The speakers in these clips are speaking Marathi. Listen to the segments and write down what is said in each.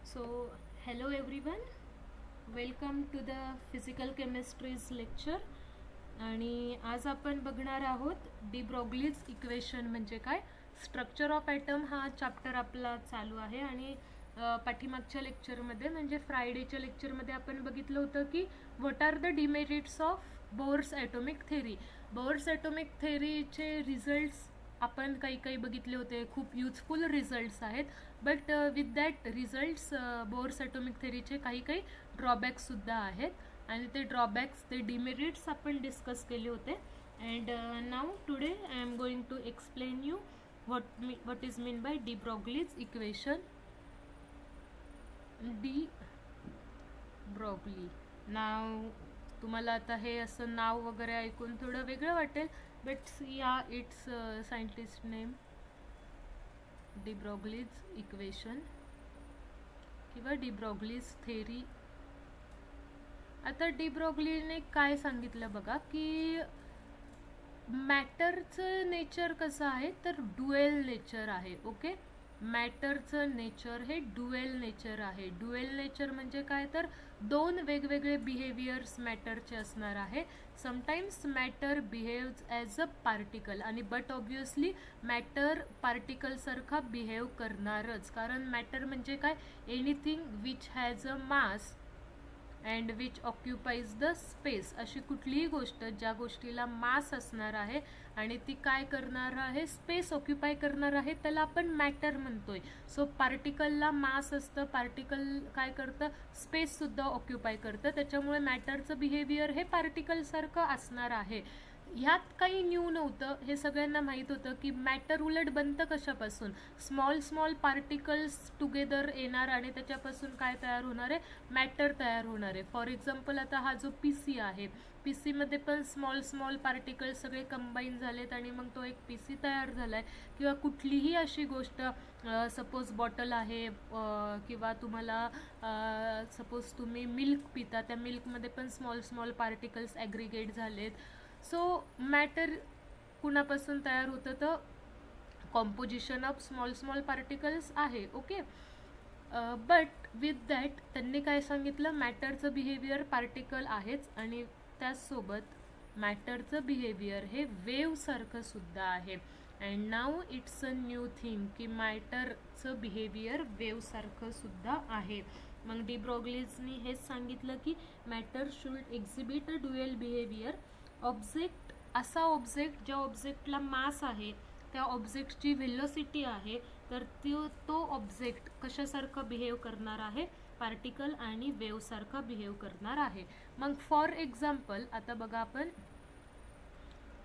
So, hello everyone, welcome to the physical chemistry's lecture. आणि आज आपण बघणार आहोत डी ब्रॉग्लीज इक्वेशन म्हणजे काय. स्ट्रक्चर ऑफ ॲटम हा चॅप्टर आपला चालू आहे आणि पाठीमागच्या लेक्चरमध्ये म्हणजे फ्रायडेच्या लेक्चरमध्ये आपण बघितलं होतं की what are the demerits of Bohr's atomic theory. Bohr's atomic थेरीचे रिझल्ट्स आपण काही काही बघितले होते, खूप युजफुल रिझल्ट्स आहेत. But with that results Bohr's atomic थेरीचे काही काही ड्रॉबॅक्ससुद्धा आहेत आणि ते ड्रॉबॅक्स ते डिमेरिट्स आपण डिस्कस केले होते. And now today I am going to explain you what is mean by de Broglie's equation. de Broglie नाव तुम्हाला आता हे असं नाव वगैरे ऐकून थोडं वेगळं वाटेल, but yeah it's scientist name de Broglie's equation किंवा डी ब्रॉग्लीज थेरी. आता डी ब्रॉग्लीने काय सांगितलं बघा की मॅटरचं नेचर कसं आहे तर ड्युएल नेचर आहे. ओके, मॅटरचं नेचर हे ड्युएल नेचर आहे. ड्युएल नेचर म्हणजे काय तर दोन वेगवेगळे बिहेवियर्स मॅटरचे असणार आहे. Sometimes matter behaves as a particle आणि बट ऑब्वियसली मॅटर पार्टिकलसारखा बिहेव करणारच, कारण मॅटर म्हणजे काय, anything which has a mass and which occupies the space. अशी कुठलीही गोष्ट ज्या गोष्टीला मास असणार आहे आणि ती काय करणार आहे, स्पेस ऑक्युपाय करणार आहे, त्याला आपण मॅटर म्हणतोय. सो पार्टिकलला मास असतं, पार्टिकल काय करतं, स्पेससुद्धा ऑक्युपाय करतं, त्याच्यामुळे मॅटरचं बिहेवियर हे पार्टिकलसारखं असणार आहे. ह्यात काही न्यू नव्हतं, हे सगळ्यांना माहीत होतं की मॅटर उलट बनतं कशापासून, स्मॉल स्मॉल पार्टिकल्स टुगेदर येणार आणि त्याच्यापासून काय तयार होणार आहे, मॅटर तयार होणार आहे. फॉर एक्झाम्पल आता हा जो पीसी आहे, पीसीमध्ये पण स्मॉल स्मॉल पार्टिकल्स सगळे कंबाईन झालेत आणि मग तो एक पीसी तयार झालाय. किंवा कुठलीही अशी गोष्ट, सपोज बॉटल आहे किंवा तुम्हाला सपोज तुम्ही मिल्क पिता, त्या मिल्कमध्ये पण स्मॉल स्मॉल पार्टिकल्स ॲग्रिगेट झालेत. सो मॅटर कुणापासून तयार होतं तर composition of small small particles आहे. ओके, बट विथ दॅट त्यांनी काय सांगितलं, मॅटरचं बिहेवियर पार्टिकल आहेच आणि त्याचसोबत मॅटरचं बिहेवियर हे वेव्हसारखं सुद्धा आहे. And now it's a new thing की मॅटरचं बिहेवियर वेव्हसारखं सुद्धा आहे. मग डी ब्रॉग्लीजनी हेच सांगितलं की matter should exhibit a dual behaviour. Object, असा ऑब्जेक्ट ज्या ऑब्जेक्टला मास आहे, त्या ऑब्जेक्टची व्हेलोसिटी आहे, तर तो ऑब्जेक्ट कशासारखं बिहेव करणार आहे, पार्टिकल आणि वेव्हसारखा बिहेव करणार आहे. मग फॉर एक्झाम्पल आता बघा, आपण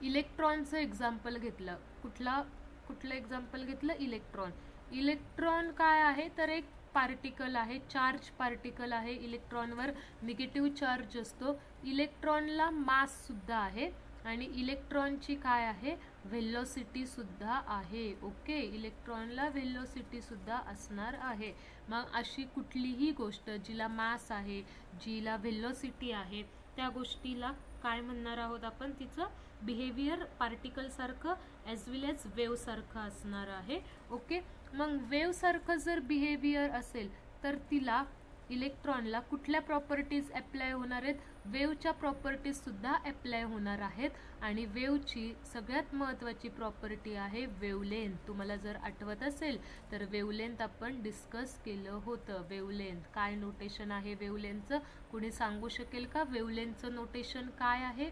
इलेक्ट्रॉनचं एक्झाम्पल घेतलं. कुठलं एक्झाम्पल घेतलं, इलेक्ट्रॉन. इलेक्ट्रॉन काय आहे तर एक पार्टिकल आहे, चार्ज पार्टिकल आहे. इलेक्ट्रॉनवर निगेटिव्ह चार्ज असतो. इलेक्ट्रॉनला मास सुद्धा आहे आणि इलेक्ट्रॉनची काय आहे, व्हेलोसिटी सुद्धा आहे. ओके, इलेक्ट्रॉनला व्हेलोसिटी सुद्धा असणार आहे. मग अशी कुठलीही गोष्ट जिला मास आहे, जिला व्हेलोसिटी आहे, त्या गोष्टीला काय म्हणणार आहोत आपण, तिचं बिहेवियर पार्टिकलसारखं ॲज वेल ॲज वेव्हसारखं असणार आहे. ओके, मग वेव्हसारखं जर बिहेवियर असेल तर तिला, इलेक्ट्रॉनला कुठल्या प्रॉपर्टीज अप्लाय होणार आहेत, वेव्हच्या प्रॉपर्टीज सुद्धा अप्लाय होणार आहेत. आणि वेव्हची सगळ्यात महत्त्वाची प्रॉपर्टी आहे वेव्हलेंथ. तुम्हाला जर आठवत असेल तर वेव्हलेंथ आपण डिस्कस केलं होतं. वेव्हलेंथ काय नोटेशन आहे वेव्हलेंथचं, कुणी सांगू शकेल का वेव्हलेंथचं नोटेशन काय आहे?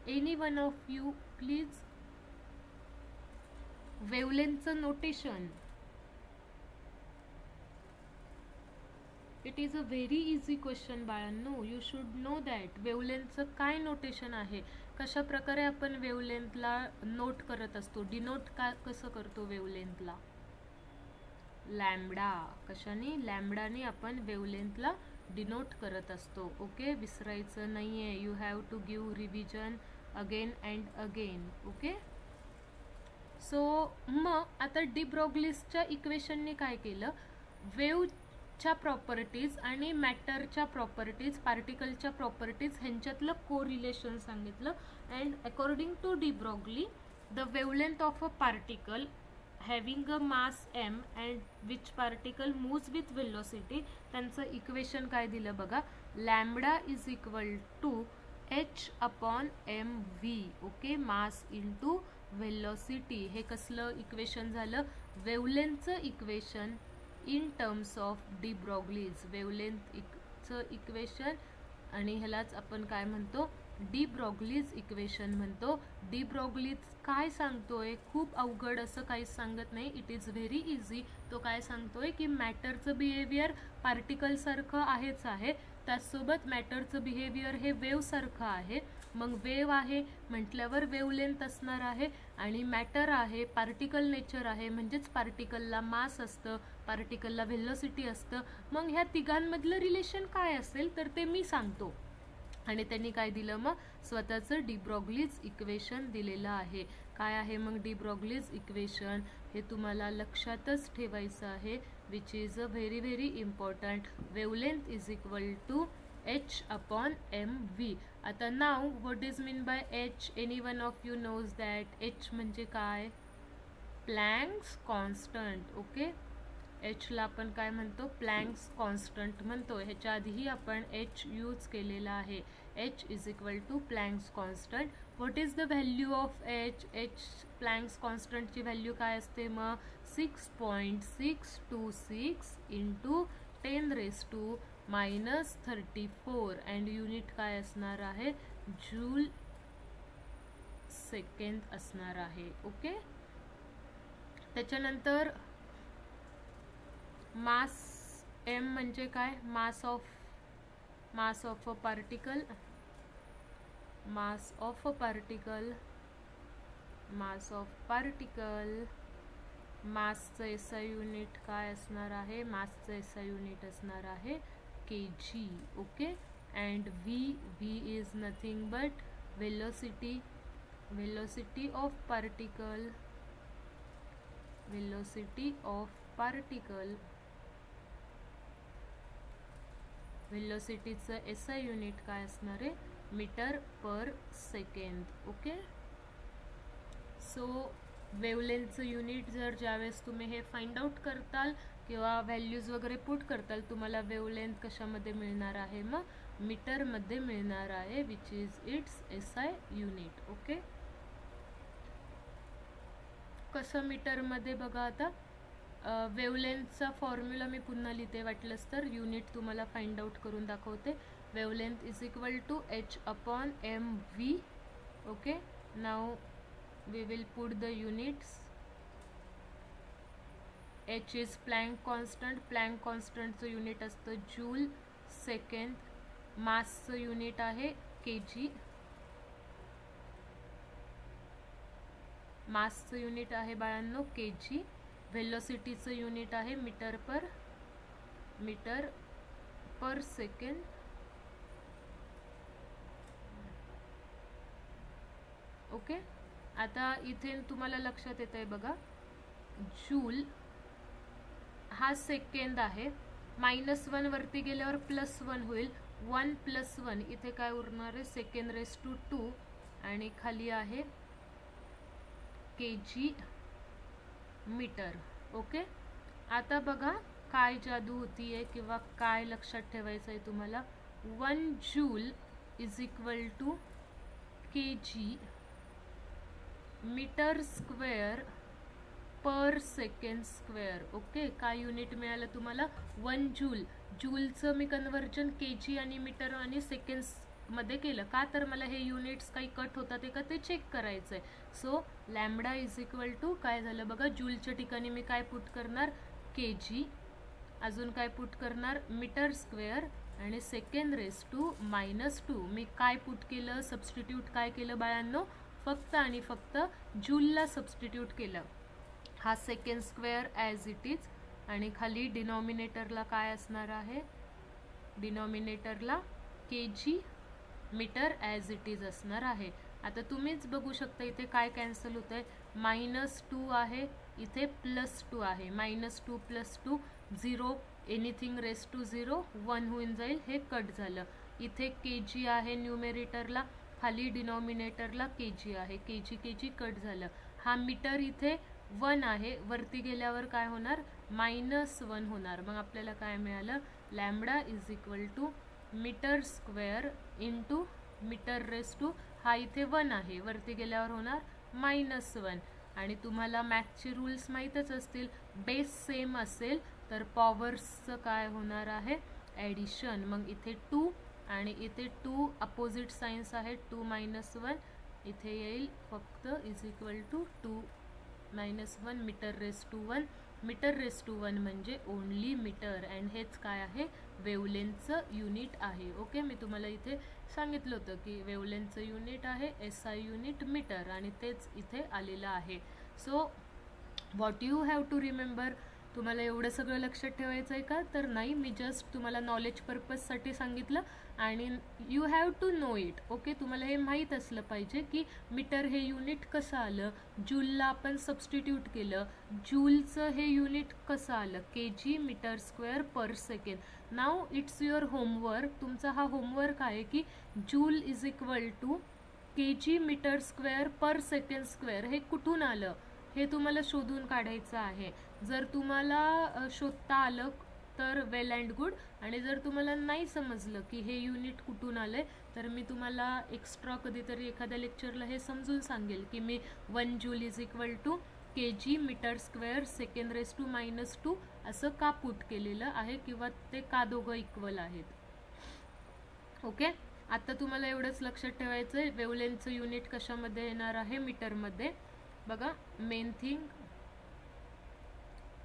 Any one of you please. वेव्हलेंथचं notation, it is a very easy question बाळांनो, यू शुड नो दॅट. वेव्हलेंथचं काय नोटेशन आहे, कशा प्रकारे आपण वेव्हलेंथला नोट करत असतो, डिनोट कसं करतो वेव्हलेंथला, लॅम्बडा. कशाने, लॅम्बडाने आपण वेव्हलेंथला डिनोट करत असतो. ओके, विसरायचं नाही आहे, you have to give revision again and again. Okay, so मग आता डी ब्रॉग्लीजच्या इक्वेशनने काय केलं, वेव्हच्या प्रॉपर्टीज आणि मॅटरच्या प्रॉपर्टीज, पार्टिकलच्या प्रॉपर्टीज ह्यांच्यातलं कोरिलेशन सांगितलं. And according to de Broglie the wavelength of a particle having a mass m and which particle moves with velocity, त्यांचं इक्वेशन काय दिलं बघा, lambda is equal to h/mv. Okay, mass into velocity. हे कसलं इक्वेशन झालं, वेवलेंथचं equation in terms of de Broglie's. वेवलेंथचं इक्वेशन आणि ह्यालाच आपण काय म्हणतो, डी ब्रॉग्लीज इक्वेशन म्हणतो. डी ब्रॉग्लीज काय सांगतोय, खूप अवघड असं काहीच सांगत नाही, इट इज व्हेरी इझी. तो काय सांगतोय की मॅटरचं बिहेवियर पार्टिकलसारखं आहेच आहे, त्याचसोबत मॅटरचं बिहेवियर हे वेवसारखं आहे. मग वेव आहे म्हटल्यावर वेवलेंथ असणार आहे, आणि मॅटर आहे, पार्टिकल नेचर आहे, म्हणजेच पार्टिकलला मास असतं, पार्टिकलला व्हेलोसिटी असतं. मग ह्या तिघांमधलं रिलेशन काय असेल तर ते मी सांगतो. आणि त्यांनी काय दिलं, मग स्वतःचं डी ब्रॉग्लीज इक्वेशन दिलेलं आहे. काय आहे मग डी ब्रॉग्लीज इक्वेशन, हे तुम्हाला लक्षातच ठेवायचं आहे, which is a very very important. Wavelength is equal to h/mv. आता नाव what is mean by h, any one of you knows that. h म्हणजे काय, प्लँक्स कॉन्स्टंट. ओके, एचला आपण काय म्हणतो, प्लँक्स कॉन्स्टंट म्हणतो. ह्याच्या आधीही आपण एच यूज केलेला आहे. H is equal to Planck's constant. What is the value of H, H Planck's कॉन्स्टंटची व्हॅल्यू काय असते मग, 6.626 इंटू 10⁻⁻34 अँड युनिट काय असणार आहे, जूल सेकंद असणार आहे. ओके, त्याच्यानंतर मास m म्हणजे काय, mass of a particle, mass of particle. मासचं SI युनिट काय असणार आहे, मासचं SI युनिट असणार आहे kg. Okay, and v is nothing but velocity of particle, वेलोसिटीचं SI युनिट काय असणार आहे, metre per second. Okay, so वेवलेंथचं युनिट जर ज्यावेळेस तुम्ही हे फाइंड आउट करताल किंवा व्हॅल्यूज वगैरे पुट करताल, तुम्हाला वेवलेंथ कशामध्ये मिळणार आहे, मग मीटरमध्ये मिळणार आहे, which is it's SI unit. Okay, कसं मीटरमध्ये बघा, आता वेवलेंथचा फॉर्म्युला मी पुन्हा लिहिते, वाटलंच तर युनिट तुम्हाला फाइंड आउट करून दाखवते. Wavelength is equal to h/mv. Okay, now we will put the units. h is Planck कॉन्स्टंटचं युनिट असतं जूल सेकंड. मासचं युनिट आहे kg, मासचं युनिट आहे बाळांनो kg. वेलोसिटीचं युनिट आहे मीटर पर सेकंड. ओके, आता इथे तुम्हाला लक्षात येत आहे बघा, जूल हा सेकंद आहे, -1 वरती गेल्यावर +1 होईल, 1 + 1 इथे काय उरणार आहे, (2) आणि खाली आहे kg मीटर. ओके, आता बघा काय जादू होतीये किंवा काय लक्षात ठेवायचं आहे तुम्हाला, 1 joule is equal to kg metre square per second square. Okay, काय युनिट मिळालं तुम्हाला, 1 जूल. जूलचं मी कन्वर्जन kg आणि मीटर आणि सेकंड्स मध्ये केलं, का तर मला हे युनिट्स काही कट होतात का ते चेक करायचं आहे. So lambda is equal to काय झालं बघा, जूलच्या ठिकाणी मी काय पुट करणार, kg, अजून काय पुट करणार, मीटर स्क्वेअर, आणि (10⁻⁻2). मी काय पुट केलं, सबस्टिट्यूट काय केलं बाळांनो, फक्त आणि फक्त जूलला सबस्टिट्यूट केलं. हा second square as it is, आणि खाली डिनॉमिनेटरला काय असणार आहे, डिनॉमिनेटरला kg metre as it is असणार आहे. आता तुम्हीच बघू शकता इथे काय कॅन्सल होत आहे, -2 आहे, इथे +2 आहे, -2 + 2 0, एनिथिंग रेस टू 0, 1 होऊन जाईल, हे कट झालं. इथे kg आहे न्यूमेरेटरला, खाली डिनॉमिनेटरला kg आहे, kg कट झालं. हा मीटर इथे 1 आहे, वरती गेल्यावर काय होणार -1 होणार. मग आपल्याला काय मिळालं lambda is equal to metre square into metre raise to हा इथे 1 आहे, वरती गेल्यावर होणार -1. आणि तुम्हाला मॅथचे रूल्स माहीतच असतील, बेस सेम असेल तर पॉवर्सचं काय होणार आहे ॲडिशन. मग इथे 2 आणि इथे 2 अपोजिट साइन्स आहेत, 2 - 1 इथे येईल फक्त is equal to 2 - 1 metre raise to 1. Metre raise to 1 म्हणजे ओनली मीटर, अँड हेच काय आहे वेवलेंथचं युनिट आहे. ओके, मी तुम्हाला इथे सांगितलं होतं की वेवलेंथचं युनिट आहे SI युनिट मीटर, आणि तेच इथे आलेलं आहे. So what you have to remember, तुम्हाला एवढं सगळं लक्षात ठेवायचं आहे का? तर नाही, मी जस्ट तुम्हाला नॉलेज पर्पजसाठी सांगितलं आणि you have to know it. Okay, तुम्हाला हे माहीत असलं पाहिजे की मीटर हे युनिट कसं आलं, जूलला आपण सबस्टिट्यूट केलं, जूलचं हे युनिट कसं आलं kg metre square per second. Now it's your homework, तुमचा हा होमवर्क आहे की joule is equal to kg metre square per second square हे कुठून आलं हे तुम्हाला शोधून काढायचं आहे. जर तुम्हाला शोधता आलं तर वेल अँड गुड, आणि जर तुम्हाला नाही समजलं की हे युनिट कुठून आलंय तर मी तुम्हाला एक्स्ट्रा कधीतरी एखाद्या लेक्चरला हे समजून सांगेल की मी 1 joule is equal to kg metre square second raise to -2 असं का पुट केलेलं आहे, किंवा ते का दोघं इक्वल आहेत. ओके, आता तुम्हाला एवढंच लक्षात ठेवायचं आहे वेवलेंथचं युनिट कशामध्ये येणार आहे मीटरमध्ये. बघा, मेन थिंग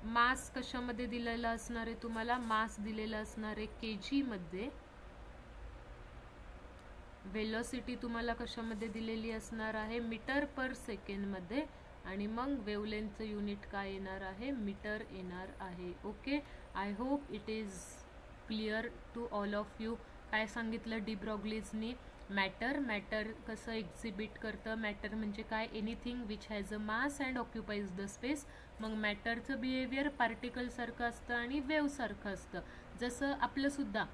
मास कशामध्ये दिलेला असणार आहे, तुम्हाला मास दिलेला असणार आहे kg मध्ये, वेलोसिटी तुम्हाला कशामध्ये दिलेली असणार आहे मीटर पर सेकंड मध्ये, आणि मग वेवलेंथचं युनिट काय येणार आहे मीटर येणार आहे. Okay, I hope it is clear to all of you. काय सांगितलं डी ब्रॉग्लीजनी, मॅटर कसं एक्झिबिट करतं, मॅटर म्हणजे काय, anything which has a mass and occupies the space. मग मॅटरचं बिहेवियर पार्टिकलसारखं असतं आणि वेवसारखं असतं. जसं आपलंसुद्धा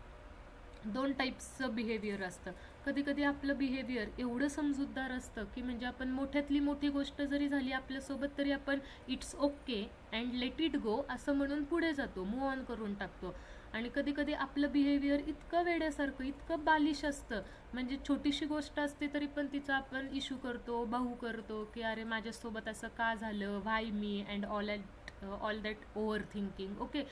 2 टाईप्सचं बिहेवियर असतं. कधी कधी आपलं बिहेवियर एवढं समजूतदार असतं की म्हणजे आपण मोठ्यातली मोठी गोष्ट जरी झाली आपल्यासोबत तरी आपण it's okay and let it go असं म्हणून पुढे जातो, मूव ऑन करून टाकतो. आणि कधी कधी आपलं बिहेवियर इतकं वेड्यासारखं, इतकं बालिश असतं, म्हणजे छोटीशी गोष्ट असते तरी पण तिचा आपण इश्यू करतो, बाहू करतो की अरे माझ्यासोबत असं का झालं, why me, and all that overthinking. Okay,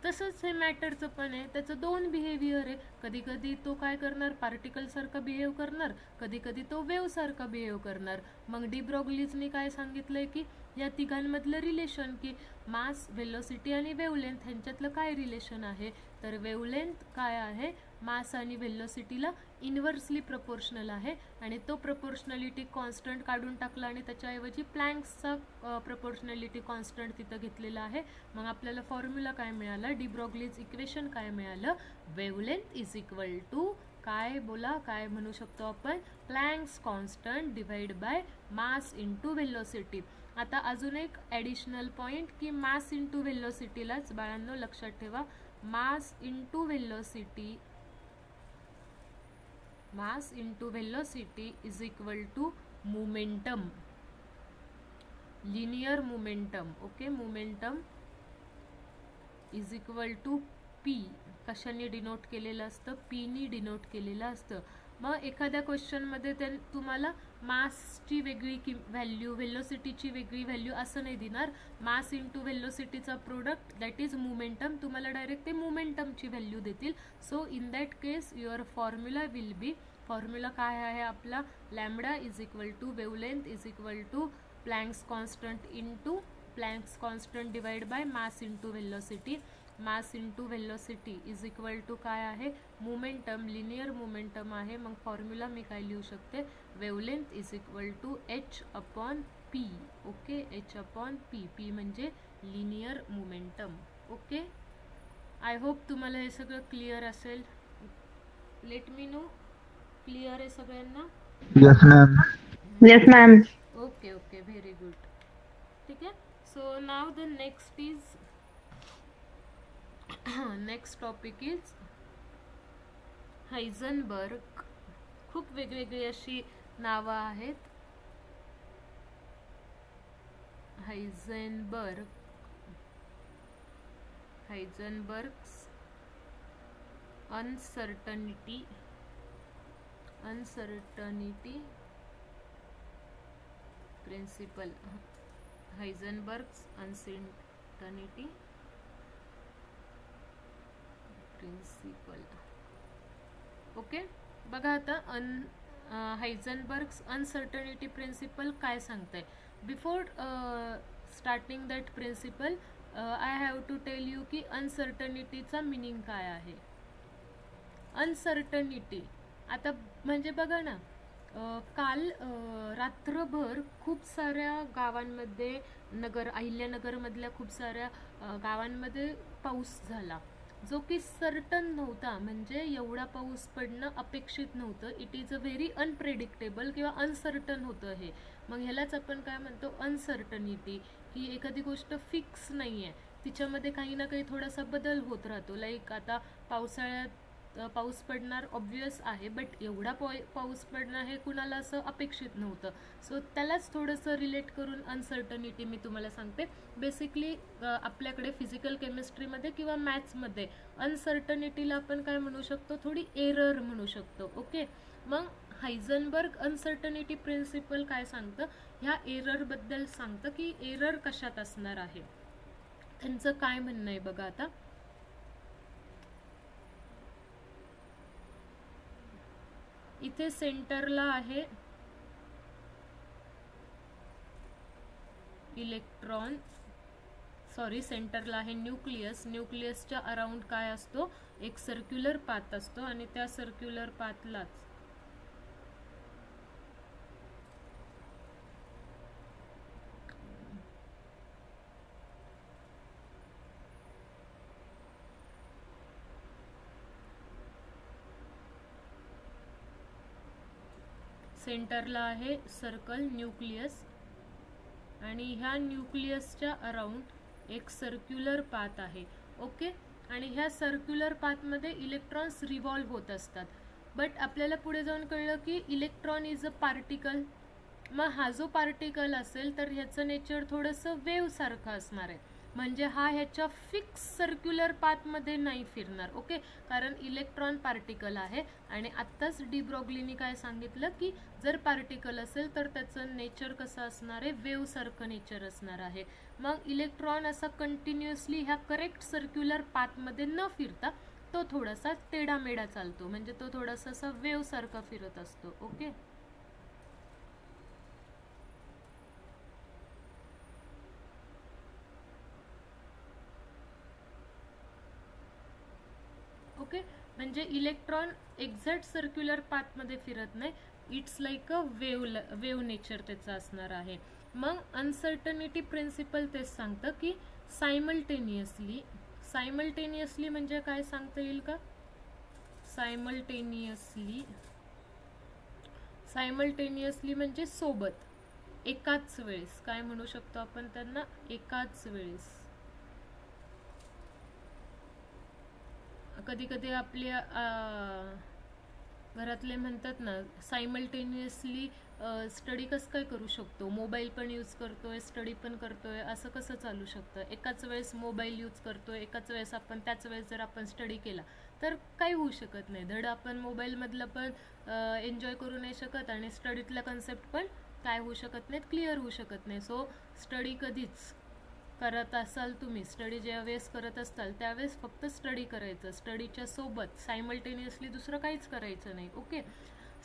तसंच हे मॅटरचं पण आहे, त्याचं 2 बिहेवियर आहे. कधी कधी तो काय करणार पार्टिकलसारखा बिहेव करणार, कधी कधी तो वेवसारखा बिहेव करणार. मग डी ब्रॉग्लीजनी काय सांगितलंय की या तिघांमधलं रिलेशन, की मास, वेलोसिटी आणि वेवलेंथ ह्यांच्यातलं काय रिलेशन आहे, तर वेवलेंथ काय आहे मास आणि वेलोसिटीला इन्व्हर्सली प्रपोर्शनल आहे, आणि तो प्रपोर्शनॅलिटी कॉन्स्टंट काढून टाकला आणि त्याच्याऐवजी प्लँक्सचा प्रपोर्शनॅलिटी कॉन्स्टंट तिथं घेतलेला आहे. मग आपल्याला फॉर्म्युला काय मिळाला, डी ब्रॉग्लीज इक्वेशन काय मिळालं, वेवलेंथ इज इक्वल टू काय, बोला काय म्हणू शकतो आपण, Planck's constant divide by mass into velocity. आता अजून एक ॲडिशनल पॉईंट की मास इंटू वेलोसिटीलाच बाळांनो लक्षात ठेवा, mass into velocity, mass into velocity is equal to momentum, linear momentum. Okay, momentum is equal to p. कशाने डिनोट केलेलं असतं, पीनी डिनोट केलेलं असतं. मग एखाद्या क्वेश्चनमध्ये ते तुम्हाला मासची वेगळी व्हॅल्यू, वेलोसिटीची वेगळी व्हॅल्यू असं नाही देणार, मास इंटू वेलोसिटीचा प्रोडक्ट दॅट इज मोमेंटम, तुम्हाला डायरेक्ट ते मोमेंटमची व्हॅल्यू देतील. So in that case your formula will be, formula काय आहे आपला, lambda is equal to wavelength is equal to Planck's constant into Planck's constant divide by mass into velocity. Mass into velocity is equal to काय आहे मोमेंटम, लिनियर मोमेंटम आहे. मग फॉर्म्युला मी काय लिहू शकते, wavelength is equal to h/p. Okay, h/p, p म्हणजे linear momentum. Okay, I hope तुम्हाला हे सगळं क्लिअर असेल. लेट मी नो, क्लिअर आहे सगळ्यांना? Yes ma'am. Yes, ma'am. Okay okay, very good. ठीक आहे. So now the next is next topic is Heisenberg. खूप वेगवेगळी अशी नावं आहेत. Heisenberg's uncertainty principle. Heisenberg's uncertainty principle. Okay, बघा आता हायझनबर्ग्स अनसर्टनिटी प्रिन्सिपल काय सांगतंय. Before starting that principle I have to tell you की अनसर्टनिटीचा मिनिंग काय आहे. अनसर्टनिटी आता म्हणजे बघा ना, काल रात्रभर खूप साऱ्या गावांमध्ये अहिल्यानगरमधल्या खूप साऱ्या गावांमध्ये पाऊस झाला, जो की सर्टन नव्हता. म्हणजे एवढा पाऊस पडणं अपेक्षित नव्हतं. It is a very unpredictable किंवा अनसर्टन होतं हे. मग ह्यालाच आपण काय म्हणतो, अनसर्टनिटी. की एखादी गोष्ट फिक्स नाही आहे, तिच्यामध्ये काही ना काही थोडासा बदल होत राहतो. लाईक आता पावसाळ्यात पाऊस पडणार ऑब्वियस आहे, बट एवढा पाऊस पडणं हे कुणाला असं अपेक्षित नव्हतं. सो त्यालाच थोडंसं रिलेट करून अनसर्टनिटी मी तुम्हाला सांगते. बेसिकली आपल्याकडे फिजिकल केमिस्ट्रीमध्ये किंवा मॅथ्समध्ये अनसर्टनिटीला आपण काय म्हणू शकतो, थोडी एरर म्हणू शकतो. ओके, मग हायझनबर्ग अनसर्टनिटी प्रिन्सिपल काय सांगतं, ह्या एररबद्दल सांगतं की एरर कशात असणार आहे. त्यांचं काय म्हणणं आहे बघा. आता इथे सेंटरला आहे इलेक्ट्रॉन, सेंटरला आहे न्यूक्लियस. न्यूक्लियसच्या अराउंड काय असतो, एक सर्क्युलर पाथ असतो आणि त्या सर्क्युलर पाथलाच सेंटरला आहे सर्कल न्यूक्लियस आणि ह्या न्यूक्लियसच्या अराउंड एक सर्क्युलर पाथ आहे. ओके, आणि ह्या सर्क्युलर पाथमध्ये इलेक्ट्रॉन्स रिव्हॉल्व होत असतात. बट आपल्याला पुढे जाऊन कळलं की इलेक्ट्रॉन इज अ पार्टिकल. मग हा जो पार्टिकल असेल तर ह्याचं नेचर थोडंसं वेव्ह सारखं असणार आहे. म्हणजे हा ह्याच्या फिक्स सर्क्युलर पाथमध्ये नाही फिरणार. ओके, कारण इलेक्ट्रॉन पार्टिकल आहे आणि आत्ताच डी ब्रॉग्लीनी काय सांगितलं की जर पार्टिकल असेल तर त्याचं नेचर कसं असणार आहे, वेव्ह सारखं नेचर असणार आहे. मग इलेक्ट्रॉन असा कंटिन्युअसली ह्या करेक्ट सर्क्युलर पाथमध्ये न फिरता तो थोडासा तेढामेढा चालतो, म्हणजे तो थोडासा असा वेव्ह सारखा फिरत असतो. ओके, ओके, म्हणजे इलेक्ट्रॉन एक्झॅक्ट सर्क्युलर पाथमध्ये फिरत नाही. It's like a wave nature त्याचं असणार आहे. मग अनसर्टनिटी प्रिन्सिपल तेच सांगतं की सायमल्टेनियसली म्हणजे काय सांगता येईल का. सायमल्टेनियसली म्हणजे सोबत, एकाच वेळेस. काय म्हणू शकतो आपण त्यांना, एकाच वेळेस. कधी कधी आपल्या घरातले म्हणतात ना, सायमल्टेनियसली स्टडी कसं काय करू शकतो, मोबाईल पण यूज करतोय, स्टडी पण करतोय, असं कसं चालू शकतं. एकाच वेळेस मोबाईल यूज करतोय, एकाच वेळेस आपण त्याच वेळेस जर आपण स्टडी केला तर काही होऊ शकत नाही. धड आपण मोबाईलमधलं पण एन्जॉय करू नाही शकत आणि स्टडीतल्या कन्सेप्ट पण काय होऊ शकत नाहीत, क्लिअर होऊ शकत नाही. सो स्टडी कधीच करत असाल तुम्ही, स्टडी ज्यावेळेस करत असताल त्यावेळेस फक्त स्टडी करायचं, स्टडीच्या सोबत सायमल्टेनियसली दुसरं काहीच करायचं नाही. ओके,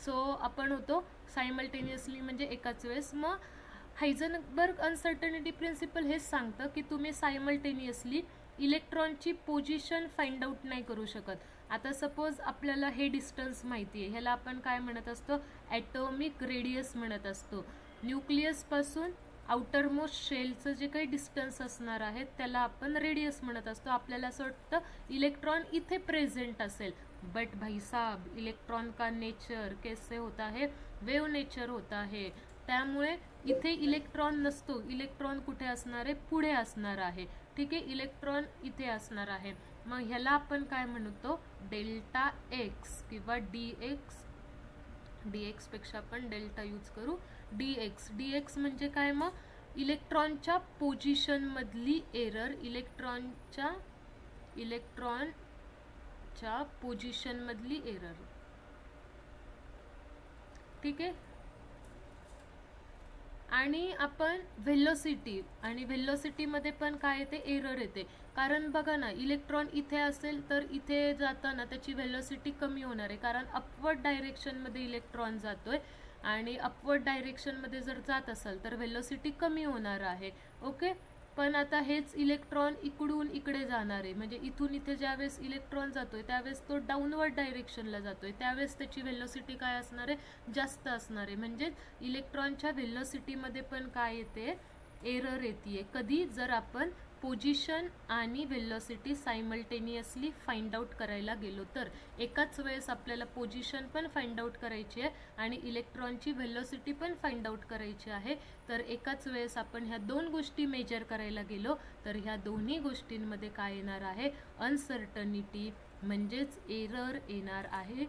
सो आपण होतो सायमल्टेनियसली म्हणजे एकाच वेळेस. मग हायझनबर्ग अनसर्टनिटी प्रिन्सिपल हेच सांगतं की तुम्ही सायमल्टेनियसली इलेक्ट्रॉनची पोझिशन फाइंड आउट नाही करू शकत. आता सपोज आपल्याला हे डिस्टन्स माहिती आहे, ह्याला आपण काय म्हणत असतो, ॲटॉमिक रेडियस म्हणत असतो. न्यूक्लियसपासून आउटरमोस्ट शेलचं जे काही डिस्टन्स असणार आहे त्याला आपण रेडियस म्हणत असतो. आपल्याला असं वाटतं इलेक्ट्रॉन इथे प्रेझेंट असेल, बट भाई साहब इलेक्ट्रॉन का नेचर कैसे होता है, वेव नेचर होता है. त्यामुळे इथे इलेक्ट्रॉन नसतो. इलेक्ट्रॉन कुठे असणार आहे, पुढे असणार आहे. ठीक आहे, इलेक्ट्रॉन इथे असणार आहे. मग ह्याला आपण काय म्हणतो, डेल्टा एक्स किंवा डी एक्स पेक्षा आपण डेल्टा यूज करू. डी एक्स म्हणजे काय, मग इलेक्ट्रॉनच्या पोझिशनमधली एरर, इलेक्ट्रॉनच्या पोझिशनमधली एरर. ठीक आहे. आणि आपण व्हेलोसिटी, आणि व्हेलोसिटीमध्ये पण काय येते, एरर येते. कारण बघा ना, इलेक्ट्रॉन इथे असेल तर इथे जाताना त्याची व्हेलोसिटी कमी होणार आहे, कारण अपवर्ड डायरेक्शनमध्ये इलेक्ट्रॉन जातोय, आणि अपवर्ड डायरेक्शनमध्ये जर जात असेल तर व्हेलोसिटी कमी होणार आहे. ओके. पण आता हेच इलेक्ट्रॉन इकडून इकडे जाणार आहे, म्हणजे इथून इथे ज्यावेळेस इलेक्ट्रॉन जातोय त्यावेळेस तो डाऊनवर्ड डायरेक्शनला जातोय, त्यावेळेस त्याची व्हेलोसिटी काय असणार आहे, जास्त असणार आहे. म्हणजे इलेक्ट्रॉनच्या व्हेलोसिटीमध्ये पण काय येते, एरर येते. कधी, जर आपण पोझिशन आणि व्हेलोसिटी सायमल्टेनियसली फाइंड आउट करायला गेलो तर. एकाच वेळेस आपल्याला पोझिशन पण फाइंड आउट करायची आहे आणि इलेक्ट्रॉनची व्हेलोसिटी पण फाइंड आउट करायची आहे. तर एकाच वेळेस आपण ह्या दोन गोष्टी मेजर करायला गेलो तर ह्या दोन्ही गोष्टींमध्ये काय येणार आहे, अनसर्टनिटी म्हणजेच एरर येणार आहे.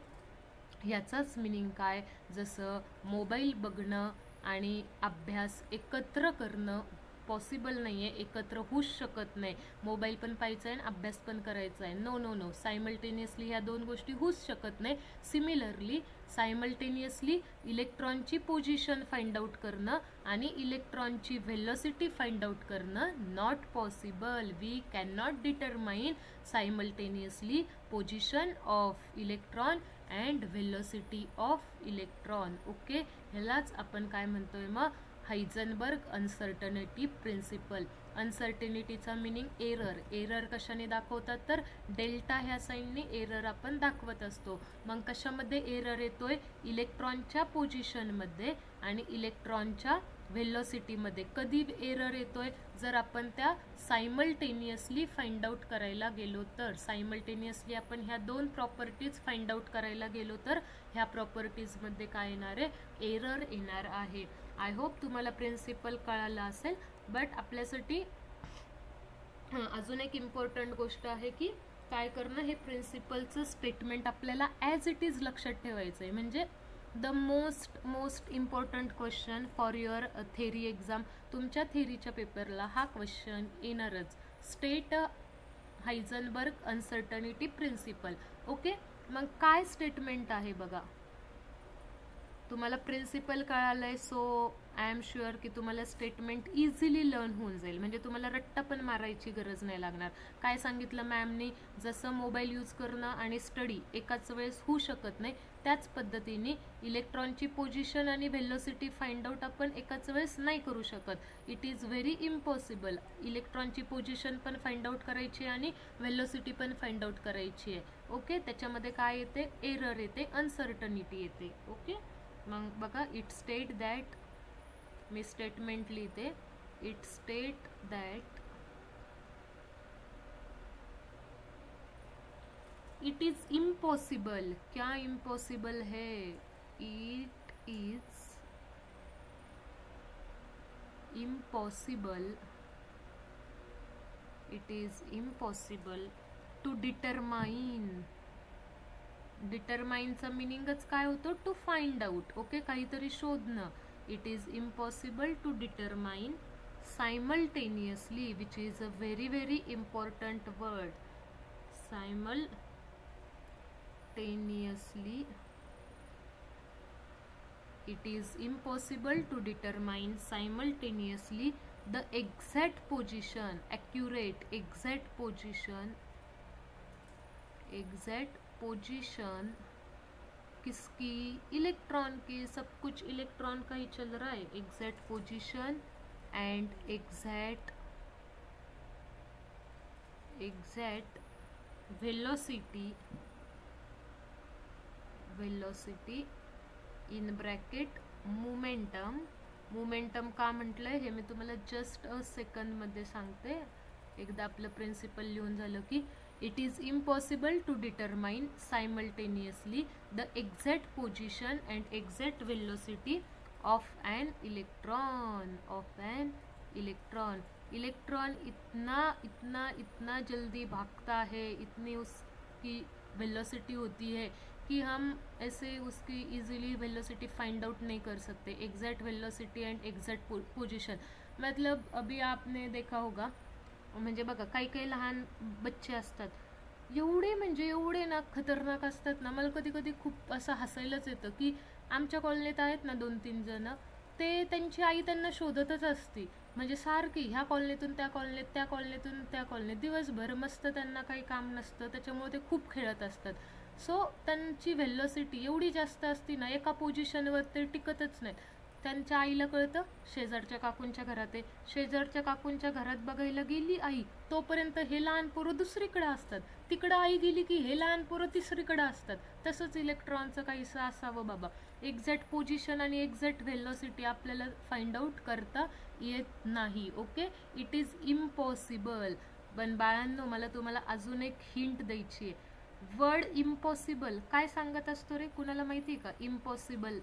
याचाच मिनिंग काय, जसं मोबाईल बघणं आणि अभ्यास एकत्र करणं पॉसिबल नाही आहे, एकत्र होऊच शकत नाही. मोबाईल पण पाहायचा आहे आणि अभ्यास पण करायचा आहे, नो नो नो, सायमल्टेनियसली ह्या दोन गोष्टी होऊच शकत नाही. सिमिलरली सायमल्टेनियसली इलेक्ट्रॉनची पोझिशन फाइंड आउट करणं आणि इलेक्ट्रॉनची व्हेलोसिटी फाइंड आउट करणं not possible. We can not determine simultaneously position of electron and velocity of electron. Okay. ह्यालाच आपण काय म्हणतोय मग, हायझनबर्ग अनसर्टनिटी प्रिन्सिपल. अनसर्टनिटीचा मिनिंग एरर. एरर कशाने दाखवतात तर डेल्टा ह्या साईनने एरर आपण दाखवत असतो. मग कशामध्ये एरर येतोय, इलेक्ट्रॉनच्या पोझिशनमध्ये आणि इलेक्ट्रॉनच्या व्हेलोसिटीमध्ये. कधी एरर येतोय, जर आपण त्या सायमल्टेनियसली फाइंड आउट करायला गेलो तर. सायमल्टेनियसली आपण ह्या दोन प्रॉपर्टीज फाइंड आउट करायला गेलो तर ह्या प्रॉपर्टीजमध्ये काय येणार आहे, एरर येणार आहे. आय होप तुम्हाला प्रिन्सिपल कळालं असेल. बट आपल्यासाठी अजून एक इम्पॉर्टंट गोष्ट आहे की काय करणं, हे प्रिन्सिपलचं स्टेटमेंट आपल्याला ॲज इट इज लक्षात ठेवायचं आहे. म्हणजे the most important question for your theory exam. तुमच्या थेरीच्या पेपरला हा क्वेश्चन येणारच. State Heisenberg uncertainty principle. Okay. मग काय स्टेटमेंट आहे बघा, तुम्हाला प्रिन्सिपल कळालं आहे, सो आय एम शुअर की तुम्हाला स्टेटमेंट इझिली लर्न होऊन जाईल. म्हणजे तुम्हाला रट्टा पण मारायची गरज नाही लागणार. काय सांगितलं मॅमनी, जसं मोबाईल यूज करणं आणि स्टडी एकाच वेळेस होऊ शकत नाही, त्याच पद्धतीने इलेक्ट्रॉनची पोझिशन आणि व्हेलोसिटी फाइंड आउट आपण एकाच वेळेस नाही करू शकत. It is very impossible. इलेक्ट्रॉनची पोझिशन पण फाइंड आउट करायची आणि व्हेलोसिटी पण फाइंड आउट करायची आहे. ओके. त्याच्यामध्ये काय येते, एरर येते, अनसर्टनिटी येते. ओके. मग बघा, इट स्टेट दॅट, मी स्टेटमेंट लिहिते, it state that it is impossible. क्या इम्पॉसिबल है, it is impossible, it is impossible to determine. डिटरमाइनचा मिनिंगच काय होतो, टू फाइंड आउट. ओके. काहीतरी शोधणं. It is impossible to determine simultaneously, which is a very very important word. Simultaneously, it is impossible to determine simultaneously the exact position, accurate exact position किसकी, इलेक्ट्रॉन की. सब कुछ इलेक्ट्रॉन का ही चल रहा है. Exact position end exact velocity in bracket momentum. Momentum का म्हटलंय हे मी तुम्हाला जस्ट अ सेकंडमध्ये सांगते. एकदा आपलं प्रिन्सिपल लिहून झालं की it is impossible to determine simultaneously the exact position and exact velocity of an electron. Electron इतना जल्दी भागता है, इतनी उसकी वेलोसिटी होती है कि हम ऐसे उसकी इजीली वेलोसिटी फाइंड आउट नहीं कर सकते. Exact velocity end exact position. मतलब अभी आपने देखा होगा, म्हणजे बघा काही काही लहान बच्चे असतात, एवढे म्हणजे एवढे ना खतरनाक असतात ना, मला कधी कधी खूप असं हसायलाच येतं की आमच्या कॉलनीत आहेत ना 2-3 जण, ते त्यांची आई त्यांना शोधतच असती, म्हणजे सारखी ह्या कॉलनीतून त्या कॉलनीत, त्या कॉलनीतून त्या कॉलनीत, दिवसभर मस्त त्यांना काही काम नसतं, त्याच्यामुळे ते खूप खेळत असतात. सो त्यांची व्हेलोसिटी एवढी जास्त असती ना, एका पोझिशनवर ते टिकतच नाहीत. त्यांच्या आईला कळतं शेजारच्या काकूंच्या घरात आहे, शेजारच्या काकूंच्या घरात बघायला गेली आई, तोपर्यंत हे लहान पोरं दुसरीकडे असतात, तिकडं आई गेली की हे लहान पोरं तिसरीकडे असतात. तसंच इलेक्ट्रॉनचं काहीसं असावं बाबा. एक्झॅक्ट पोझिशन आणि एक्झॅक्ट व्हेलोसिटी आपल्याला फाइंड आउट करता येत नाही. Okay, it is impossible. पण बाळांनो, मला तुम्हाला अजून एक हिंट द्यायची आहे. वर्ड इम्पॉसिबल काय सांगत असतो रे, कुणाला माहिती आहे का? इम्पॉसिबल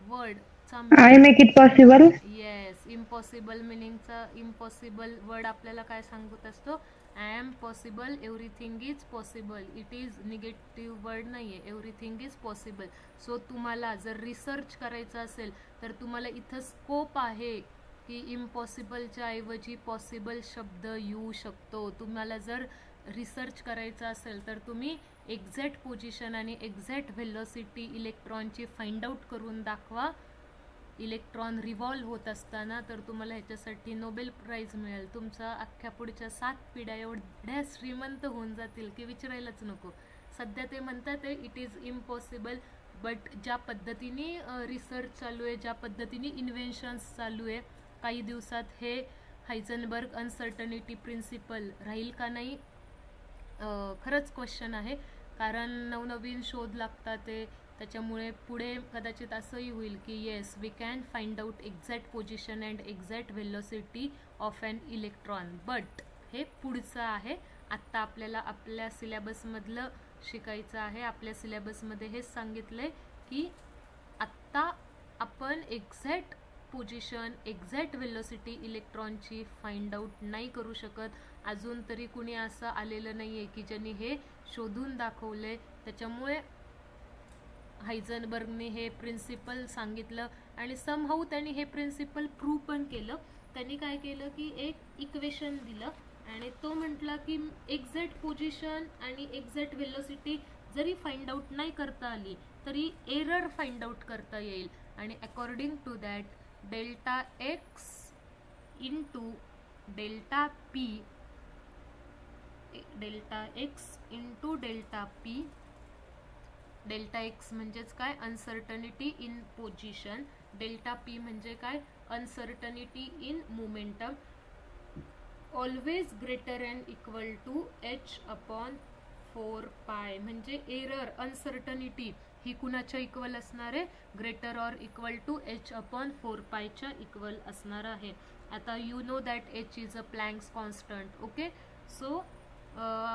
वर्डचा I make it possible. Yes, impossible मिनिंगचा इम्पॉसिबल वर्ड आपल्याला काय सांगत असतो? I am possible, everything is possible. It is negative word नाही आहे, एव्हरीथिंग इज पॉसिबल. सो तुम्हाला जर रिसर्च करायचं असेल तर तुम्हाला इथं स्कोप आहे की इम्पॉसिबलच्या ऐवजी पॉसिबल शब्द येऊ शकतो. तुम्हाला जर रिसर्च करायचं असेल तर तुम्ही एक्झॅक्ट पोझिशन आणि एक्झॅक्ट व्हेलोसिटी इलेक्ट्रॉनची फाइंड आउट करून दाखवा इलेक्ट्रॉन रिव्हॉल्व होत असताना, तर तुम्हाला ह्याच्यासाठी नोबेल प्राईज मिळेल. तुमचा अख्ख्या पुढच्या 7 पिढ्या एवढ्या श्रीमंत होऊन जातील की विचारायलाच नको. सध्या ते म्हणतात आहे इट इज इम्पॉसिबल, बट ज्या पद्धतीने रिसर्च चालू आहे, ज्या पद्धतीने इन्व्हेन्शन्स चालू आहे, काही दिवसात हे हायझनबर्ग अनसर्टनिटी प्रिन्सिपल राहील का नाही खरंच क्वेश्चन आहे. कारण नवनवीन शोध लागतात ते, त्याच्यामुळे पुढे कदाचित असंही होईल की yes we can find out exact position and exact velocity of an electron. But हे पुढचं आहे. आत्ता आपल्याला आपल्या सिलेबसमधलं शिकायचं आहे. आपल्या सिलेबसमध्ये हेच सांगितलं आहे की आत्ता आपण एक्झॅक्ट पोझिशन, एक्झॅक्ट व्हेलोसिटी इलेक्ट्रॉनची फाइंड आउट नाही करू शकत. अजून तरी कुणी असं आलेलं नाही आहे की ज्यांनी हे शोधून दाखवले. त्याच्यामुळे हायझनबर्गने हे प्रिन्सिपल सांगितलं आणि समहाऊ त्यांनी हे प्रिन्सिपल प्रूव्ह पण केलं. त्यांनी काय केलं की एक इक्वेशन दिलं आणि तो म्हटला की एक्झॅक्ट पोझिशन आणि एक्झॅक्ट व्हेलोसिटी जरी फाइंड आउट नाही करता आली तरी एरर फाइंड आउट करता येईल. आणि according to that delta x into delta P, delta x into delta P, delta X म्हणजेच काय? Uncertainty in position. Delta P म्हणजे काय? Uncertainty in momentum. Always greater and equal to H upon 4 म्हणजे एरर अनसर्टनिटी ही कुणाच्या इक्वल असणार आहे? Greater or equal to H upon 4 equal असणार आहे. आता you know that H is a Planck's constant. Okay, so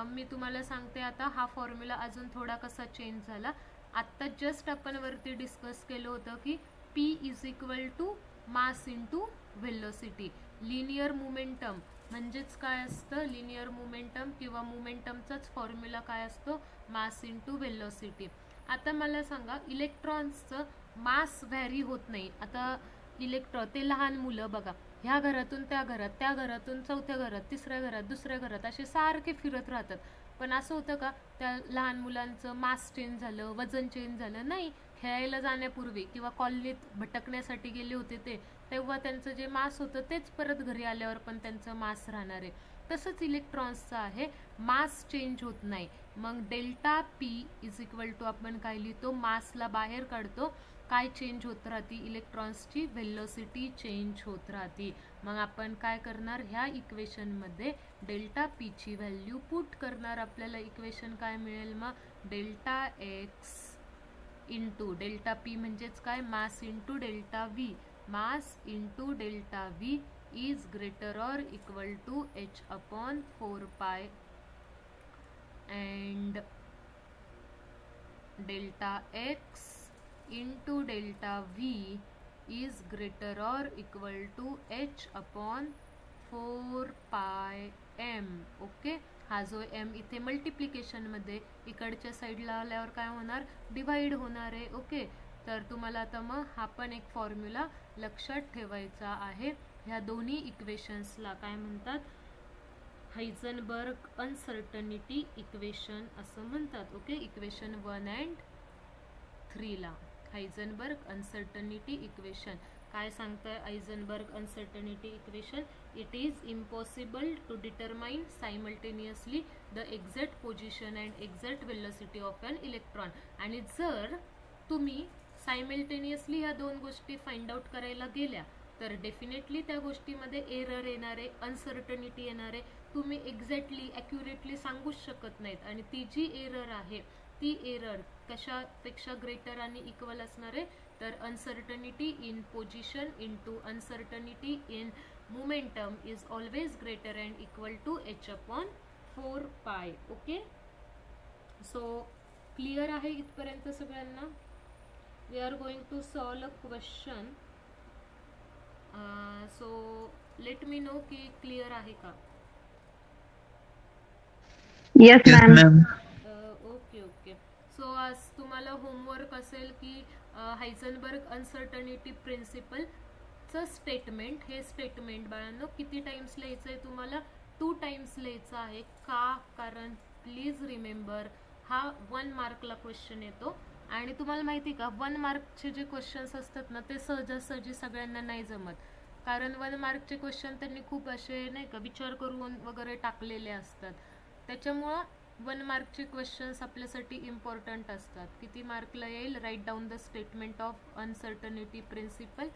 मी तुम्हाला सांगते आता हा फॉर्म्युला अजून थोडा कसा चेंज झाला. आत्ता जस्ट आपण वरती डिस्कस केलं होतं की p is equal to mass into velocity. Linear momentum म्हणजेच काय असतं? लिनियर मोमेंटम किंवा मोमेंटमचाच फॉर्म्युला काय असतो? मास इंटू व्हेलोसिटी. आता मला सांगा, इलेक्ट्रॉन्सचं मास व्हॅरी होत नाही. आता इलेक्ट्रॉन ते लहान मुलं बघा, ह्या घरातून त्या घरात, त्या घरातून चौथ्या घरात, तिसऱ्या घरात, दुसऱ्या घरात असे सारखे फिरत राहतात. पण असं होतं का त्या लहान मुलांचं मास चेंज झालं, वजन चेंज झालं? नाही. खेळायला जाण्यापूर्वी किंवा कॉलनीत भटकण्यासाठी गेले होते ते, तेव्हा त्यांचं जे मास होतं तेच परत घरी आल्यावर पण त्यांचं मास राहणार आहे. तसंच इलेक्ट्रॉन्सचं आहे, मास चेंज होत नाही. मग delta p is equal to आपण काय लिहितो? मासला बाहेर काढतो. काय चेंज होत राहते? इलेक्ट्रॉन्सची व्हेलोसिटी चेंज होत राहते. मग आपण काय करणार? ह्या इक्वेशनमध्ये डेल्टा पी ची व्हॅल्यू पुट करणार. आपल्याला इक्वेशन काय मिळेल? मग delta x into delta p म्हणजेच काय? Mass into delta v. Mass into delta v is greater or equal to H upon 4 and delta x into delta v is greater or equal to H upon 4 m. Okay, हा जो एम इथे मल्टिप्लिकेशनमध्ये इकडच्या साईडला आल्यावर काय होणार? डिवाइड होणार आहे. ओके, तर तुम्हाला आता मग हा पण एक फॉर्म्युला लक्षात ठेवायचा आहे. ह्या दोन्ही इक्वेशन्सला काय म्हणतात, हायझनबर्ग अनसर्टनिटी इक्वेशन असं म्हणतात. ओके, इक्वेशन 1 and 3 ला हायझनबर्ग अनसर्टनिटी इक्वेशन काय सांगतं. Heisenberg uncertainty equation, it is impossible to determine simultaneously the exact position and exact velocity of an electron. आणि जर तुम्ही सायमल्टेनियसली ह्या दोन गोष्टी फाइंड आउट करायला गेल्या तर डेफिनेटली त्या गोष्टीमध्ये एरर येणार आहे, अनसर्टनिटी येणार आहे. तुम्ही एक्झॅक्टली ॲक्युरेटली सांगूच शकत नाहीत. आणि ती जी एरर आहे ती एरर कशापेक्षा ग्रेटर आणि इक्वल असणार आहे, तर uncertainty in position into uncertainty in momentum is always greater and equal to h/4π. Okay, so clear आहे इथपर्यंत सगळ्यांना. We are going to solve a question. So let me know की क्लिअर आहे का. Yes ma'am. Okay okay. So आज तुम्हाला होमवर्क असेल की हायझनबर्ग अनसर्टनिटी प्रिन्सिपलचं स्टेटमेंट, हे स्टेटमेंट बाळांनो किती टाइम्स लिहायचं आहे तुम्हाला, 2 टाइम्स लिहायचं आहे. का, कारण प्लीज रिमेंबर हा 1 मार्कला क्वेश्चन येतो. आणि तुम्हाला माहिती का 1 मार्कचे जे क्वेश्चन्स असतात ना ते सहजासहजी सगळ्यांना नाही जमत, कारण 1 मार्कचे क्वेश्चन त्यांनी खूप असे नाही का विचार करून वगैरे टाकलेले असतात. त्याच्यामुळं 1 मार्कचे क्वेश्चन्स आपल्यासाठी इम्पॉर्टंट असतात. किती मार्कला येईल, write down the statement of uncertainty principle.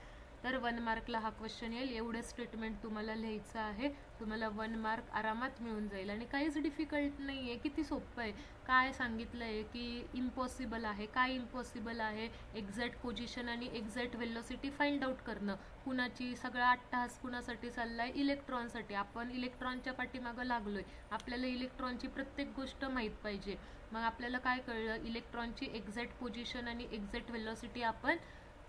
तर 1 मार्कला हा क्वेश्चन येईल. एवढं स्टेटमेंट तुम्हाला लिहायचं आहे. तुम्हाला 1 मार्क आरामात मिळून जाईल. आणि काहीच डिफिकल्ट नाही आहे, किती सोपं आहे. काय सांगितलं आहे की इम्पॉसिबल आहे. काय इम्पॉसिबल आहे, एक्झॅक्ट पोझिशन आणि एक्झॅक्ट वेलोसिटी फाइंड आउट करणं. कुणाची सगळा अट्टहास कुणासाठी चालला आहे, इलेक्ट्रॉनसाठी. आपण इलेक्ट्रॉनच्या पाठीमागं लागलोय, आपल्याला इलेक्ट्रॉनची प्रत्येक गोष्ट माहीत पाहिजे. मग आपल्याला काय कळलं, इलेक्ट्रॉनची एक्झॅक्ट पोझिशन आणि एक्झॅक्ट वेलोसिटी आपण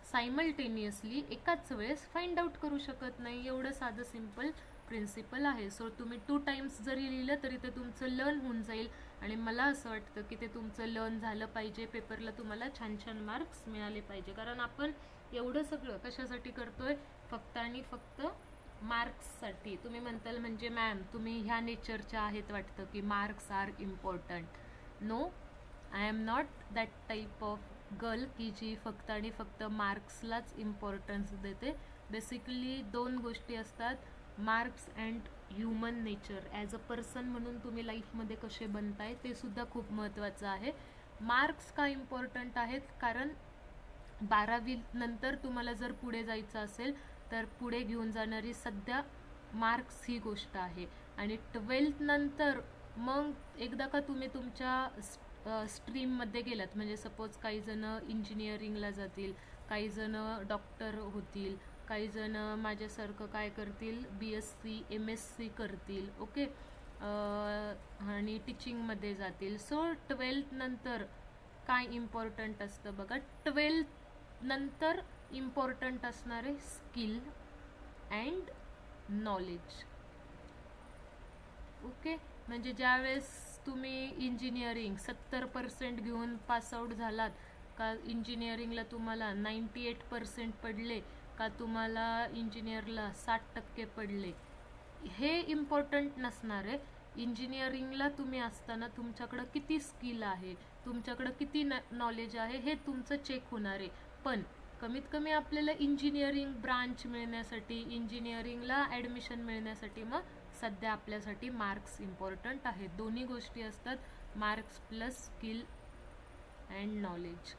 सायमल्टेनियसली एकाच वेळेस फाइंड आउट करू शकत नाही. एवढं साधं सिंपल प्रिन्सिपल आहे. सो तुम्ही 2 टाइम्स जरी लिहिलं तरी ते तुमचं लर्न होऊन जाईल. आणि मला असं वाटतं की ते तुमचं लर्न झालं पाहिजे. पेपरला तुम्हाला छान छान मार्क्स मिळाले पाहिजे. कारण आपण एवढं सगळं कशासाठी करतोय, फक्त आणि फक्त मार्क्ससाठी. तुम्ही म्हणताल म्हणजे मॅम तुम्ही ह्या नेचरच्या आहेत वाटतं की marks are important. No, I am not that type of girl की जी फक्त आणि फक्त मार्क्सलाच इम्पॉर्टन्स देते. बेसिकली 2 गोष्टी असतात, marks and human nature. As a person म्हणून तुम्ही लाईफमध्ये कसे बनताय ते सुद्धा खूप महत्त्वाचं आहे. मार्क्स का इम्पॉर्टंट आहेत, कारण 12वी नंतर तुम्हाला जर पुढे जायचं असेल तर पुढे घेऊन जाणारी सध्या मार्क्स ही गोष्ट आहे. आणि 12th नंतर मग एकदा का तुम्ही तुमच्या स्ट्रीममध्ये गेलात, म्हणजे सपोज काही जण इंजिनिअरिंगला जातील, काही जण डॉक्टर होतील, काही जण माझ्यासारखं काय करतील, BSc MSc करतील. ओके, आणि टीचिंगमध्ये जातील. सो 12th नंतर काय इम्पॉर्टंट असतं बघा, 12th नंतर इम्पॉर्टंट असणारे स्किल अँड नॉलेज. ओके, म्हणजे ज्यावेळेस तुम्ही इंजिनिअरिंग 70% घेऊन पासआउट झालात का, इंजिनिअरिंगला तुम्हाला 98% पडले का, तुम्हाला इंजिनिअरला 60% पडले, हे इम्पॉर्टंट नसणार आहे. इंजिनिअरिंगला तुम्ही असताना तुमच्याकडं किती स्किल आहे, तुमच्याकडं किती नॉलेज आहे हे तुमचं चेक होणार आहे. पण कमीत कमी आपल्याला इंजिनिअरिंग ब्रांच मिळण्यासाठी, इंजिनिअरिंगला ॲडमिशन मिळण्यासाठी मग सध्या आपल्यासाठी मार्क्स इम्पॉर्टंट आहेत. दोन्ही गोष्टी असतात, marks plus skill and knowledge.